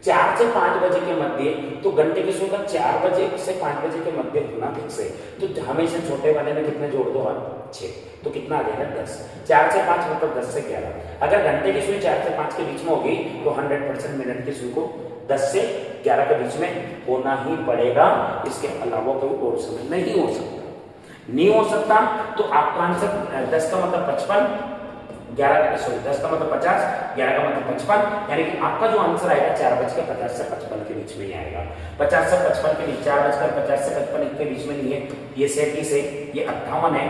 4 से 5 बजे के मध्य, तो घंटे की सुई का 4 बजे से 5 बजे के मध्य होना फिक्स है, तो हमेशा छोटे वाले में कितने जोड़ दो आप 6, तो कितना आ जाएगा 10। 4 से 5 मतलब 10 से 11। अगर घंटे की सुई 4 से 5 के बीच में होगी तो 100% मिनट की सुई को 10 से 11 के बीच में होना ही पड़ेगा, इसके अलावा कोई और समय नहीं हो सकता। नहीं हो सकता तो आपका आंसर 10 का मतलब 55, 10 का मतलब 50, 11 का मतलब 55, यानी कि आपका जो आंसर आएगा 4:50 से 55 के बीच में ही आएगा। 50 से 55 के बीच, 4:50 से 55 के बीच में नहीं है, ये 37 है, ये 58 है,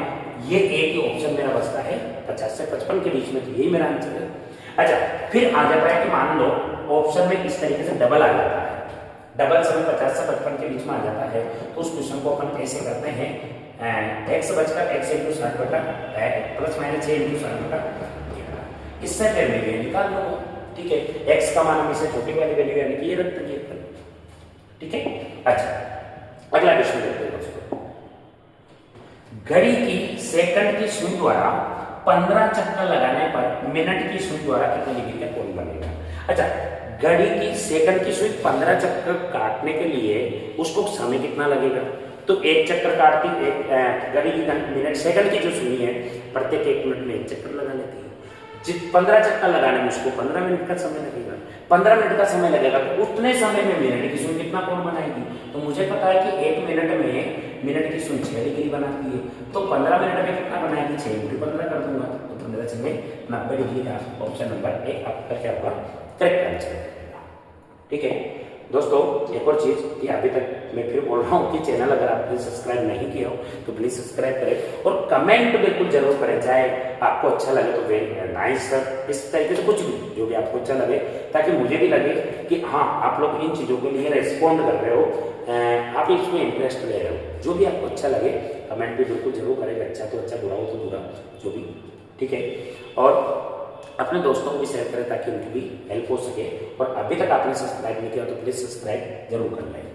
ये एक ही ऑप्शन मेरा बचता है 50 से 55 के बीच में, तो यही मेरा आंसर है। अच्छा, फिर आ जाता है कि मान लो ऑप्शन में इस तरीके से डबल आ जाता है, डबल समय 50 से 55 के बीच में आ जाता है, तो उस क्वेश्चन को अपन कैसे करते हैं, x बचकर x × 60 बटा प्लस माइनस 6 × 60 बटा 11, इससे वैल्यू निकाल लो। ठीक है, x का मान हमेशा छोटी वाली वैल्यू यानी कि ये रख दीजिए। ठीक है, अच्छा अगला क्वेश्चन देखते हैं दोस्तों। घड़ी की सेकंड की सुई द्वारा 15 चक्कर लगाने पर मिनट की सुई द्वारा कितने डिग्री का कोण बनेगा। अच्छा, घड़ी की सेकंड की सुई 15 चक्कर काटने के लिए उसको समय कितना लगेगा, तो एक चक्कर काटती घड़ी की मिनट सेकंड की जो सुई है प्रत्येक 1 मिनट में 1 चक्कर लगा लेती है। 15 चक्कर लगाने में उसको 15 मिनट का समय लगेगा, 15 मिनट का समय लगेगा, तो उतने समय में मिनट की सुई कितना कोण बनाएगी। तो मुझे पता है कि 1 मिनट में मिनट की सुई 6 डिग्री बनाती है, तो 15 मिनट में कितना बनाएगी, 6 × 15 कर दूंगा, तो 15 से 90 डिग्री का ऑप्शन नंबर 1 आपका क्या होगा, करेक्ट आंसर। ठीक है दोस्तों, एक और चीज कि अभी तक मैं फिर बोल रहा हूँ कि चैनल अगर आपने सब्सक्राइब नहीं किया हो तो प्लीज सब्सक्राइब करें और कमेंट बिल्कुल जरूर करें, चाहे आपको अच्छा लगे तो वेरी नाइस सर, इस तरीके से कुछ भी जो भी आपको अच्छा लगे, ताकि मुझे भी लगे कि हाँ आप लोग इन चीजों के लिए रेस्पॉन्ड कर रहे हो, आप इसमें इंटरेस्ट ले रहे हो। जो भी आपको अच्छा लगे कमेंट भी बिल्कुल जरूर करेंगे, अच्छा तो अच्छा, बुरा हो तो बुरा, जो भी। ठीक है, और अपने दोस्तों को भी शेयर करें ताकि उनकी भी हेल्प हो सके, और अभी तक आपने सब्सक्राइब नहीं किया तो प्लीज सब्सक्राइब जरूर कर लें।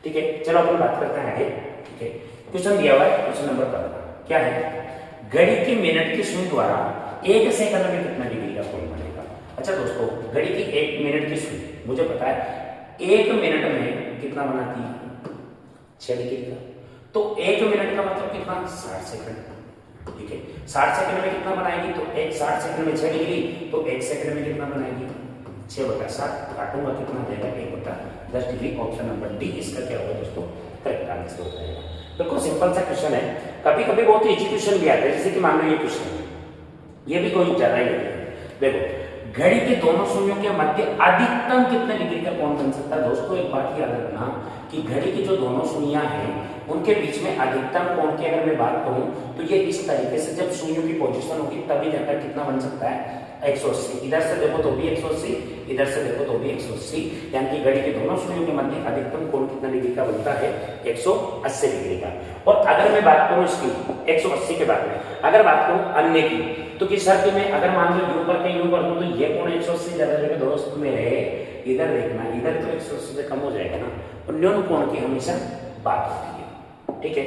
ठीक है, चलो अपन बात करते हैं आगे। ठीक है, क्वेश्चन दिया हुआ है, क्वेश्चन नंबर 15 क्या है, घड़ी की मिनट की सुई द्वारा 1 सेकंड में कितना डिग्री का कोण बनेगा। अच्छा दोस्तों, घड़ी की 1 मिनट की सुई मुझे पता है 1 मिनट में कितना बनाती है, 6 डिग्री का, तो 1 मिनट का मतलब कितना, 60 सेकंड। ठीक है, 60 सेकंड में कितना बनाएगी, तो 60 सेकंड में 6 डिग्री, तो 1 सेकंड में कितना बनाएगी, 6/7, काटूंगा कितना देगा, 1/10 डिग्री, ऑप्शन नंबर डी इसका क्या होगा दोस्तों, करेक्ट आंसर हो जाएगा। बिल्कुल सिंपल सा क्वेश्चन है, कभी कभी बहुत इजी क्वेश्चन भी आता है, जैसे कि मान लो ये क्वेश्चन है, ये भी कोई ज्यादा ही नहीं है। देखो, घड़ी के दोनों सुइयों के मध्य अधिकतम कितने डिग्री का कोण बन सकता है। दोस्तों एक बात याद रखना कि घड़ी की जो दोनों सुइयां हैं उनके बीच में अधिकतम कोण की अगर मैं बात करूं तो ये इस तरीके से जब सुइयों की पोजीशन होगी तभी जाकर कितना बन सकता है, 180। इधर से देखो तो भी 180, इधर से देखो तो भी 180, यानी कि घड़ी के दोनों सुइयों के मध्य अधिकतम कोण कितना डिग्री का बनता है, 180 डिग्री का। और अगर मैं बात करूं इसकी 180 के बाद में अगर बात करूं अन्य की, तो किस शर्त में, अगर मान लो यूं करके यूं कर दूं तो ये कोण 180 ज्यादा रहेगा। दोस्त मेरे इधर देखना, इधर तो 180 से कम हो जाएगा ना, और न्यून कोण की हमेशा बात होती है। ठीक है,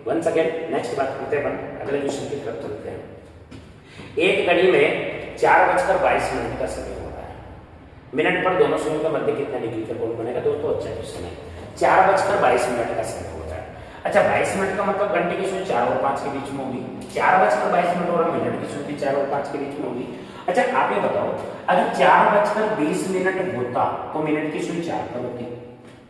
वंस अगेन नेक्स्ट बात करते हैं अपन, अगले क्वेश्चन की तरफ चलते हैं। एक घड़ी में 4:22 का समय होता है, मिनट पर दोनों सुइयों के मध्य कितना डिग्री का कोण बनेगा। दोस्तों अच्छा क्वेश्चन है, 4:22 का समय होता है। अच्छा, 22 मिनट का मतलब घंटे की सुई 4 और 5 के बीच में होगी, 4:22 और मिनट की सुई 4 और 5 के बीच में होगी। अच्छा आप ये बताओ, अगर 4:20 होता तो मिनट की सुई 4 पर होती,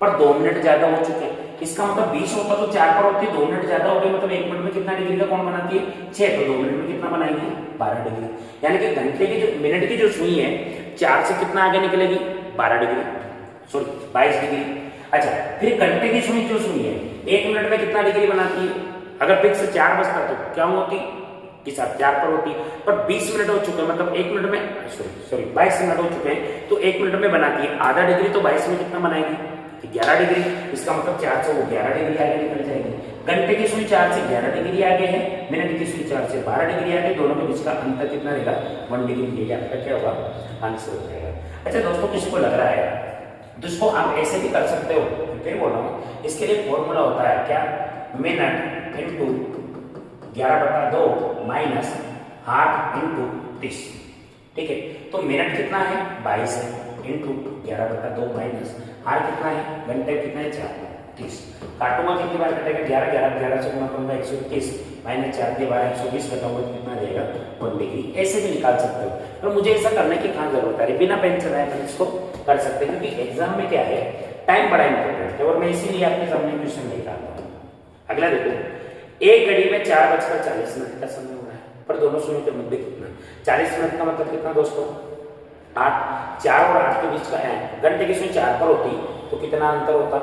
पर 2 मिनट ज्यादा हो चुके हैं, इसका मतलब 20 होता तो 4 पर होती, 2 मिनट ज्यादा हो गए, मतलब 1 मिनट में कितना डिग्री का कोण बनाती है, 6, तो 2 मिनट में कितना बनाएगी, 12 डिग्री। यानी कि घंटे की जो मिनट की जो सुई है 4 से कितना आगे निकलेगी, 12 डिग्री, सॉरी 22 डिग्री। अच्छा, फिर घंटे की सुई जो सुई है 1 मिनट में कितना डिग्री बनाती है, अगर फिक्स 4 बजता तो क्या होती कि 4 पर होती, पर 20 मिनट हो चुके हैं, मतलब 1 मिनट में सॉरी 22 मिनट हो चुके हैं, तो 1 मिनट में बनाती है आधा डिग्री, तो 22 में कितना बनाएगी, 11 डिग्री। इसका मतलब 4 से वो 11 डिग्री आगे निकल जाएगी। घंटे की सुई 4 से 11 डिग्री आगे है, मिनट की सुई 4 से 12 डिग्री आगे, दोनों के बीच का अंतर कितना रहेगा, 1 डिग्री। ये आपका क्या होगा, आंसर हो जाएगा। अच्छा दोस्तों, किसी को लग रहा है तो इसको आप ऐसे भी कर सकते हो, फिर बोल रहा हूँ, इसके लिए फॉर्मूला होता है क्या, minute into 11/2 minus half into 30। ठीक है, तो मिनट कितना है 22 है, इंटू 11/2 माइनस आर कितना है, घंटे कितना है 4:30। काटूंगा कितनी बार कटेगा, 11 से गुणा करूंगा 121 माइनस 4 के 12 120 घटाऊंगा तो कितना रहेगा 1 डिग्री। ऐसे भी निकाल सकते हो, पर मुझे ऐसा करने की कहाँ जरूरत है, बिना पेन चलाए हम इसको कर सकते हैं, क्योंकि एग्जाम में क्या है टाइम बड़ा इंपॉर्टेंट है और मैं इसीलिए आपके सामने क्वेश्चन निकाल रहा हूँ। अगला देखो, एक घड़ी में 4:40 का समय हो रहा है, पर दोनों शून्य के मध्य कितना, 40 मिनट का मतलब कितना दोस्तों 8, 4 और 8 के बीच का है, घंटे की सुई 4 पर होती तो कितना अंतर होता,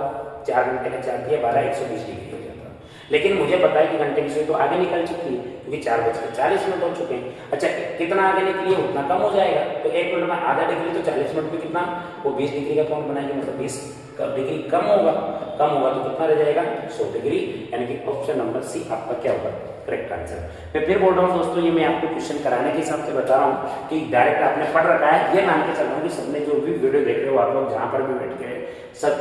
4 घंटे का 4 दिया 12 120 डिग्री हो जाता। लेकिन मुझे पता है कि घंटे की सुई तो आगे निकल चुकी है, क्योंकि 4:40 हो चुके हैं। अच्छा, कितना आगे निकली है उतना कम हो जाएगा, तो 1 मिनट में आधा डिग्री, तो 40 मिनट में कितना, वो 20 डिग्री का कोण बनाएंगे, मतलब 20 डिग्री कम होगा तो कितना रह जाएगा 100 डिग्री, यानी कि ऑप्शन नंबर सी आपका क्या होगा करेक्ट आंसर। मैं फिर बोल रहा हूँ दोस्तों, ये मैं आपको क्वेश्चन कराने के हिसाब से बता रहा हूँ कि डायरेक्ट आपने पढ़ रखा है, ये मान के चल रहा हूँ कि सबने जो भी वीडियो देख रहे हो आप लोग जहाँ पर भी बैठ के सब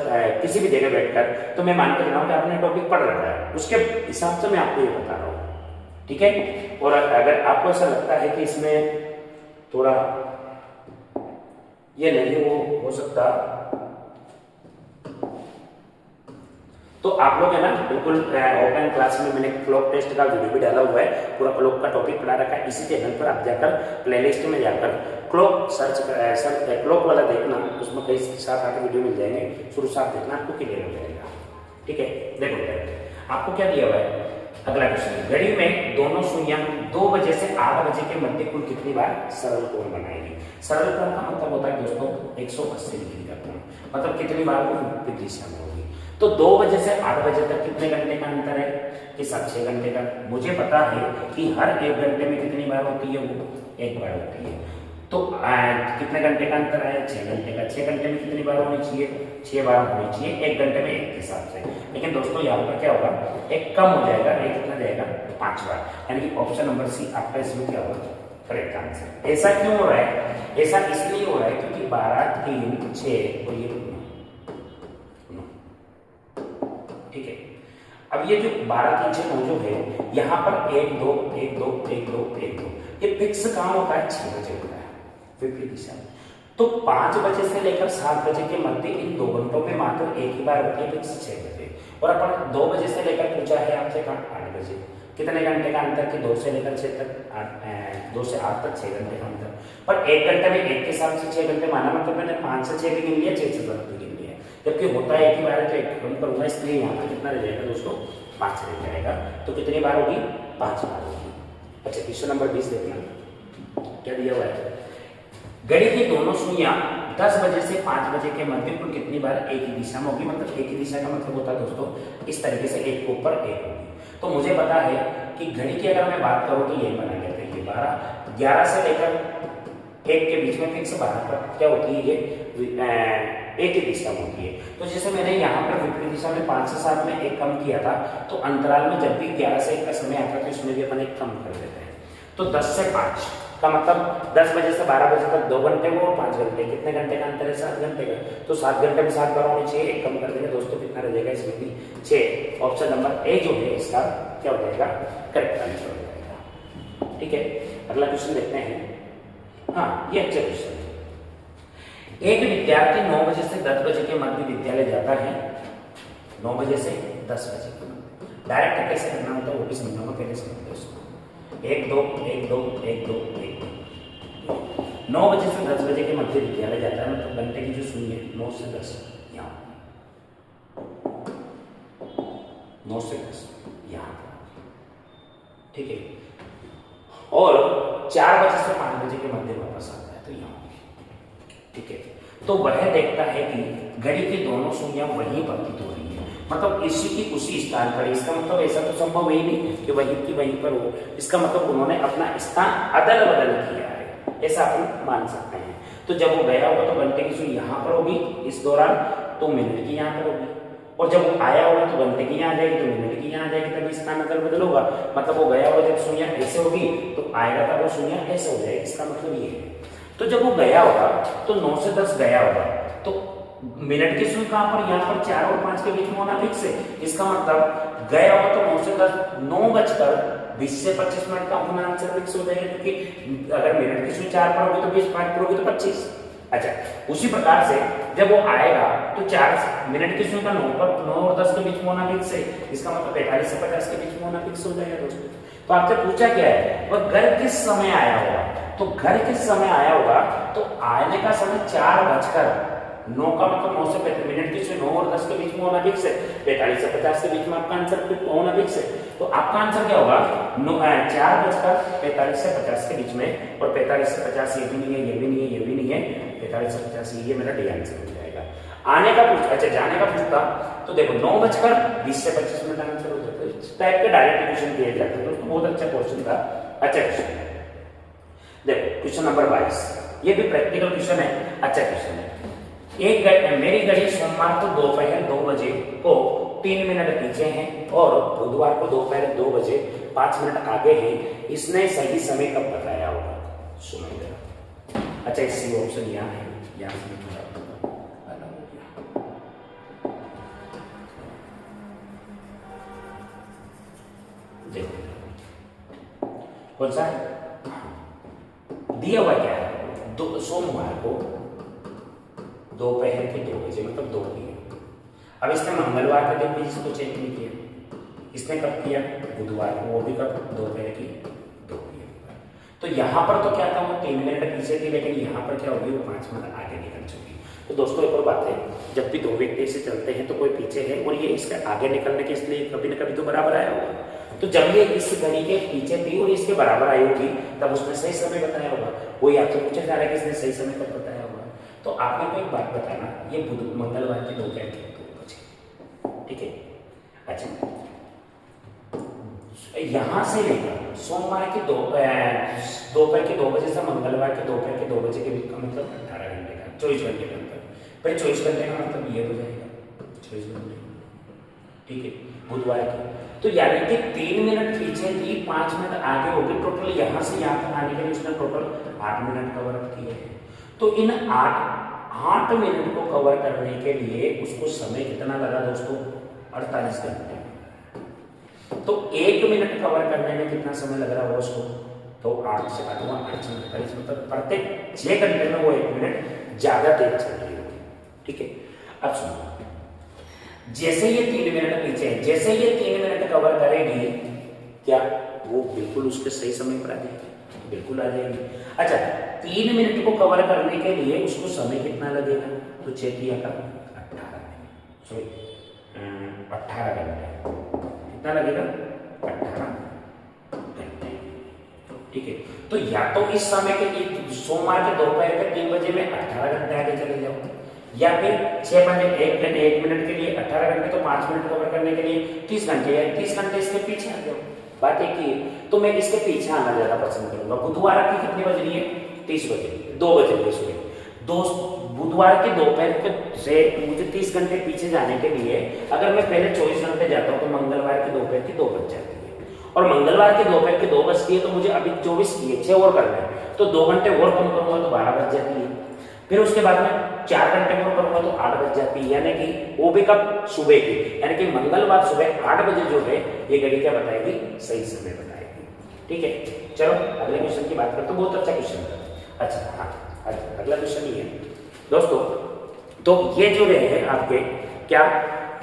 किसी भी जगह बैठकर, तो मैं मान के चल रहा हूँ कि आपने टॉपिक पढ़ रखा है, उसके हिसाब से मैं आपको ये बता रहा हूँ, ठीक है। और अगर आपको ऐसा लगता है कि इसमें थोड़ा ये नहीं हो सकता, तो आप लोग है ना बिल्कुल ऑफलाइन क्लास में मैंने क्लॉक टेस्ट का वीडियो भी डाला हुआ है, पूरा क्लॉक का टॉपिक पढ़ा रखा है, इसी चैनल पर आप जाकर प्लेलिस्ट में जाकर क्लॉक सर्च क्लॉक वाला देखना, उसमें कई 7-8 वीडियो मिल जाएंगे, शुरू से आप देखना, आपको क्लियर हो जाएगा, ठीक है। देखो आपको क्या दिया हुआ है, अगला क्वेश्चन, घड़ी में दोनों सुइयां 2 बजे से 8 बजे के मध्य कुल कितनी बार सरल कोण बनाएगी। सरल कोण का मतलब होता है दोस्तों 180 डिग्री का कोण, मतलब कितनी बार वो विपरीत दिशा में होगी। तो 2 बजे से 8 बजे तक कितने घंटे का अंतर है, कि 6 घंटे का। मुझे पता है कि हर 1 घंटे में कितनी बार होती है, वो 1 बार होती है। तो कितने घंटे का अंतर है, 6 घंटे का। 6 घंटे में कितनी बार होनी चाहिए, 6 बार होनी चाहिए, 1 घंटे में 1 के हिसाब से। लेकिन दोस्तों यहाँ पर क्या होगा, 1 कम हो जाएगा, 1 कितना जाएगा 5 बार, यानी कि ऑप्शन नंबर सी आपका इसमें क्या होगा करेक्ट आंसर। ऐसा क्यों हो रहा है, ऐसा इसलिए हो रहा है क्योंकि 12, 3, 6 और ये ठीक है। अब ये जो 12, 3, 6 जो है यहाँ पर 1, 2, 1, 2, 1, 2, 1, 2 ये फिक्स काम होता है 6 बजे होता है विपरीत दिशा में। तो 5 बजे से लेकर 7 बजे के मध्य इन 2 घंटों में मात्र एक ही बार होती है फिक्स 6 बजे। और अपन 2 बजे से लेकर पूछा है आपसे 8 बजे, कितने घंटे का अंतर, कि 2 से लेकर 6 तक 2 से 8 तक 6 घंटे का अंतर। पर 1 घंटे में 1 के हिसाब से 6 घंटे माना, मतलब मैंने 5 से 6 भी गिन लिया, 6 से 7 भी गिन लिया, जबकि होता है एक ही बार है, तो 1 कम करूंगा, इसलिए यहाँ पर कितना रह जाएगा दोस्तों 5 रह जाएगा। तो कितनी बार होगी, 5 बार होगी। अच्छा, क्वेश्चन नंबर 20 देखना क्या दिया हुआ है, घड़ी की दोनों सुइयां 10 बजे से 5 बजे के मध्य कुल कितनी बार एक ही दिशा में होगी। मतलब एक ही दिशा का मतलब होता है दोस्तों इस तरीके से, एक के ऊपर एक होगी। तो मुझे पता है कि घड़ी की अगर मैं बात करूं तो यही बना लेते हैं, 12, 11 से लेकर 1 के बीच में फिक्स 12 पर क्या होती है, ये एक ही दिशा में होती है। तो जैसे मैंने यहाँ पर विपरीत दिशा में 5 से 7 में 1 कम किया था, तो अंतराल में जब भी 11 से 1 का समय आता है तो इसमें भी अपन 1 कम कर देते हैं। तो 10 से 5 का मतलब 10 बजे से 12 बजे तक 2 घंटे वो और 5 घंटे, कितने घंटे का अंतर है, 7 घंटे का। तो 7 घंटे में 7 बार होनी चाहिए, 1 कम कर देंगे दोस्तों, कितना रह जाएगा इसमें भी 6। ऑप्शन नंबर ए जो है इसका क्या हो जाएगा करेक्ट आंसर हो जाएगा, ठीक है। अगला क्वेश्चन देखते हैं। हाँ, ये अच्छा क्वेश्चन है। एक विद्यार्थी 9 बजे से 10 बजे के मध्य विद्यालय जाता है, 9 बजे से 10 बजे के मध्य। डायरेक्ट कैसे करना होता है वो भी समझाऊंगा, पहले समझते हैं उसको। 1, 2, 1, 2, 1, 2, 1, 2। 9 बजे से 10 बजे के मध्य विद्यालय जाता है, मतलब घंटे की जो सुई है 9 से 10 यहाँ, 9 से 10 यहाँ, ठीक है। और 4 बजे से 5 बजे के मध्य वापस आता है, तो यहाँ, ठीक है। तो वह देखता है कि घड़ी की दोनों सुइयां वहीं प्रतीत हो रही है, मतलब इसी की उसी स्थान पर। इसका मतलब ऐसा तो संभव ही नहीं कि वहीं की वहीं पर हो, इसका मतलब उन्होंने अपना स्थान अदल बदल किया है, ऐसा अपन मान सकते हैं। तो जब वो गया होगा तो घंटे की सुई यहाँ पर होगी इस दौरान, तो मिनट की यहाँ पर होगी। और जब वो आया होगा तो घंटे की यहाँ आ जाएगी, तो मिनट की यहाँ आ जाएगी, तभी स्थान अदल बदल होगा। मतलब वो गया होगा जब सुइयां ऐसे होगी तो आएगा तब वो सुइयां ऐसे हो जाएगी, इसका मतलब ये है। तो जब वो गया होगा तो 9 से 10 गया होगा, तो मिनट की सुई कहां पर, यहाँ पर 4 और 5 के बीच में होना फिक्स है। इसका मतलब गया होगा तो 9 से 10 9:20 से 25 मिनट का होना आंसर फिक्स हो जाएगा, क्योंकि अगर मिनट की सुई 4 पर होगी तो 20, 5 पर होगी तो 25। अच्छा, उसी प्रकार से जब वो आएगा तो 4 मिनट की सुनता 9 और 10 के बीच में होना फिक्स है, इसका मतलब 45 से 50 के बीच में होना फिक्स हो जाएगा दोस्तों। तो आपसे पूछा क्या है, वह घर किस समय आया होगा, तो घर किस समय आया होगा, तो आने का समय 4:09 का मतलब 9 से 35 मिनट की से 9 और 10 के बीच में होना फिक्स है, 45 से 50 के बीच में आपका आंसर होना फिक्स है। तो आपका आंसर क्या होगा, 4:45 से 50 के बीच में, और 45 से 50 ये भी नहीं है, ये भी नहीं है, ये भी नहीं है, 45 से 50 ये मेरा डी आंसर हो जाएगा। आने का पूछ, अच्छा जाने का पूछता तो देखो 9:20 से 25 मिनट आंसर हो जाता है। इस टाइप के डायरेक्ट क्वेश्चन दिए जाते हैं दोस्तों, बहुत अच्छा क्वेश्चन था, अच्छा क्वेश्चन। देखो क्वेश्चन नंबर 22, ये भी प्रैक्टिकल क्वेश्चन है, अच्छा क्वेश्चन है। मेरी घड़ी सोमवार को दोपहर 2 बजे को 3 मिनट पीछे है और बुधवार को दोपहर 2 बजे 5 मिनट आगे है, इसने सही समय कब बताया होगा, सुनो जरा। अच्छा इसी ऑप्शन यहाँ है, यहाँ से देखो कौन सा है दिया हुआ, क्या है, सोमवार को दोपहर के 2 बजे मतलब 2 PM। अब इसने मंगलवार का दिन भी इसको चेक नहीं किया, इसने कब किया, बुधवार को, वो भी कब, दोपहर की 2 PM। तो यहाँ पर तो क्या था, वो 3 मिनट पीछे थी, लेकिन यहाँ पर क्या होगी, वो 5 मिनट आगे निकल चुकी। तो दोस्तों एक और बात है, जब भी 2 व्यक्ति से चलते हैं तो कोई पीछे है और ये इसके आगे निकलने के इसलिए कभी न कभी तो बराबर आया होगा। तो जब ये इस घड़ी के पीछे थी और इसके बराबर आई होगी, तब उसने सही समय बताया होगा। कोई आपसे पूछा जा रहा है कि इसने सही समय कब बताया होगा, तो आपने को एक बात बताना, ये मंगलवार के दोपहर के 2 बजे, ठीक है। अच्छा यहां से लेकर सोमवार के दोपहर के 2 बजे से मंगलवार के दोपहर के 2 बजे के बीच का मतलब 18 घंटे का, 24 घंटे का अंतर। फिर 24 घंटे का मतलब ये हो जाएगा 24 घंटे, ठीक है, बुधवार के। तो यानी कि 3 मिनट पीछे थी, 5 मिनट आगे हो गए, टोटल यहां से यहां तक आने के लिए उसने टोटल 8 मिनट कवर किए हैं। तो इन 8 मिनट को कवर करने के लिए उसको समय कितना लगा दोस्तों, 48 घंटे। तो 1 मिनट कवर करने में कितना समय लग रहा है उसको, तो 8 से 8 हुआ 8 से 48, मतलब प्रत्येक 6 घंटे में वो 1 मिनट ज्यादा तेज चल रही होगी, ठीक है। अब सुनो, जैसे ये 3 मिनट पीछे है, जैसे ये 3 मिनट कवर करेगी, क्या वो बिल्कुल उसके सही समय पर आ जाएगी, बिल्कुल आ जाएगी। अच्छा 3 मिनट को कवर करने के लिए उसको समय कितना लगेगा, तो चेक किया था 18 घंटे, कितना लगेगा, 18 घंटे, ठीक है। तो या तो इस समय के लिए सोमवार के दोपहर के 3 बजे में 18 घंटे आगे चले जाओ, या फिर 6 बजे 1 मिनट के लिए 18 घंटे, तो 5 मिनट कवर करने के लिए 30 घंटे, या 30 घंटे इसके पीछे आ जाओ। बात एक ही है, तो मैं इसके पीछे आना ज्यादा पसंद करूंगा। बुधवार की कितनी बज रही है, 30 बज रही है, 2 बज रही है सुबह। बुधवार के दोपहर से मुझे 30 घंटे पीछे जाने के लिए अगर मैं पहले 24 घंटे जाता हूँ, तो मंगलवार के दोपहर की 2 बज जाती है, और मंगलवार के दोपहर की 2 बजती है, तो मुझे अभी 24 किए 6 और करना है, तो 2 घंटे और कम करूंगा तो 12 बज जाती है। फिर उसके बाद में 4 घंटे और करूंगा तो 8 बज जाती है, यानी कि वो भी कब, सुबह की, यानी कि मंगलवार सुबह 8 बजे जो है ये घड़ी क्या बताएगी, सही समय बताएगी, ठीक है। चलो अगले क्वेश्चन की बात करते हैं, बहुत अच्छा क्वेश्चन था। अच्छा हाँ, अगला क्वेश्चन ही है दोस्तों। तो ये जो रहे आपके क्या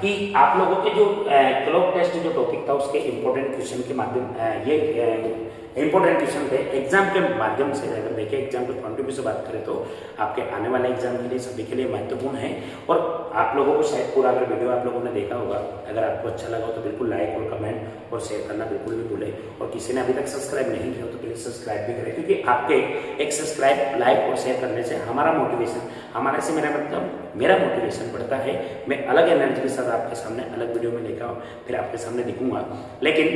कि आप लोगों के जो क्लॉक टेस्ट जो टॉपिक था उसके इंपॉर्टेंट क्वेश्चन के माध्यम ये इंपॉर्टेंट क्वेश्चन थे एग्जाम के माध्यम से। अगर देखिए एग्जाम के पॉइंट ऑफ व्यू से बात करें तो आपके आने वाले एग्जाम के लिए सभी के लिए महत्वपूर्ण है। और आप लोगों को शायद पूरा अगर वीडियो आप लोगों ने देखा होगा, अगर आपको अच्छा लगा हो तो बिल्कुल लाइक और कमेंट और शेयर करना बिल्कुल भी भूलें। और किसी ने अभी तक सब्सक्राइब नहीं किया तो प्लीज सब्सक्राइब भी करें, क्योंकि आपके एक सब्सक्राइब, लाइक और शेयर करने से हमारा मोटिवेशन, हमारे से मेरा मतलब मेरा मोटिवेशन बढ़ता है। मैं अलग एनर्जी के साथ आपके सामने अलग वीडियो में लेकर फिर आपके सामने दिखूंगा। लेकिन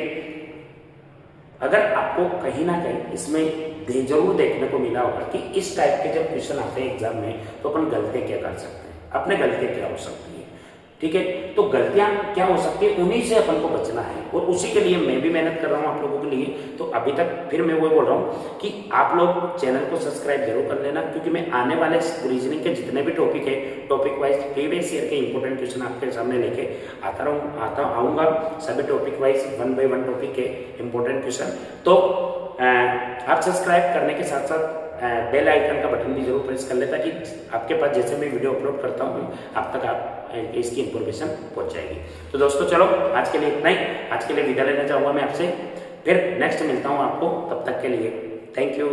अगर आपको कहीं ना कहीं इसमें जरूर देखने को मिला होगा कि इस टाइप के जब क्वेश्चन आते हैं एग्जाम में तो अपन गलतियां क्या कर सकते हैं, अपने गलतियां क्या हो सकती है, ठीक है। तो गलतियां क्या हो सकती है, उन्हीं से अपन को बचना है और उसी के लिए मैं भी मेहनत कर रहा हूं आप लोगों के लिए। तो अभी तक फिर मैं वो बोल रहा हूं कि आप लोग चैनल को सब्सक्राइब जरूर कर लेना, क्योंकि मैं आने वाले रीजनिंग के जितने भी टॉपिक है, टॉपिक वाइज प्रीवियस ईयर के इंपॉर्टेंट क्वेश्चन आपके सामने लेके आऊंगा सभी टॉपिक वाइज 1 बाय 1 टॉपिक के इंपॉर्टेंट क्वेश्चन। तो आप सब्सक्राइब करने के साथ साथ बेल आइकन का बटन भी जरूर प्रेस कर ले, ताकि आपके पास जैसे मैं वीडियो अपलोड करता हूँ आप तक इसकी इन्फॉर्मेशन पहुँच जाएगी। तो दोस्तों चलो आज के लिए इतना ही, आज के लिए विदा लेना चाहूँगा मैं आपसे, फिर नेक्स्ट मिलता हूँ आपको, तब तक के लिए थैंक यू।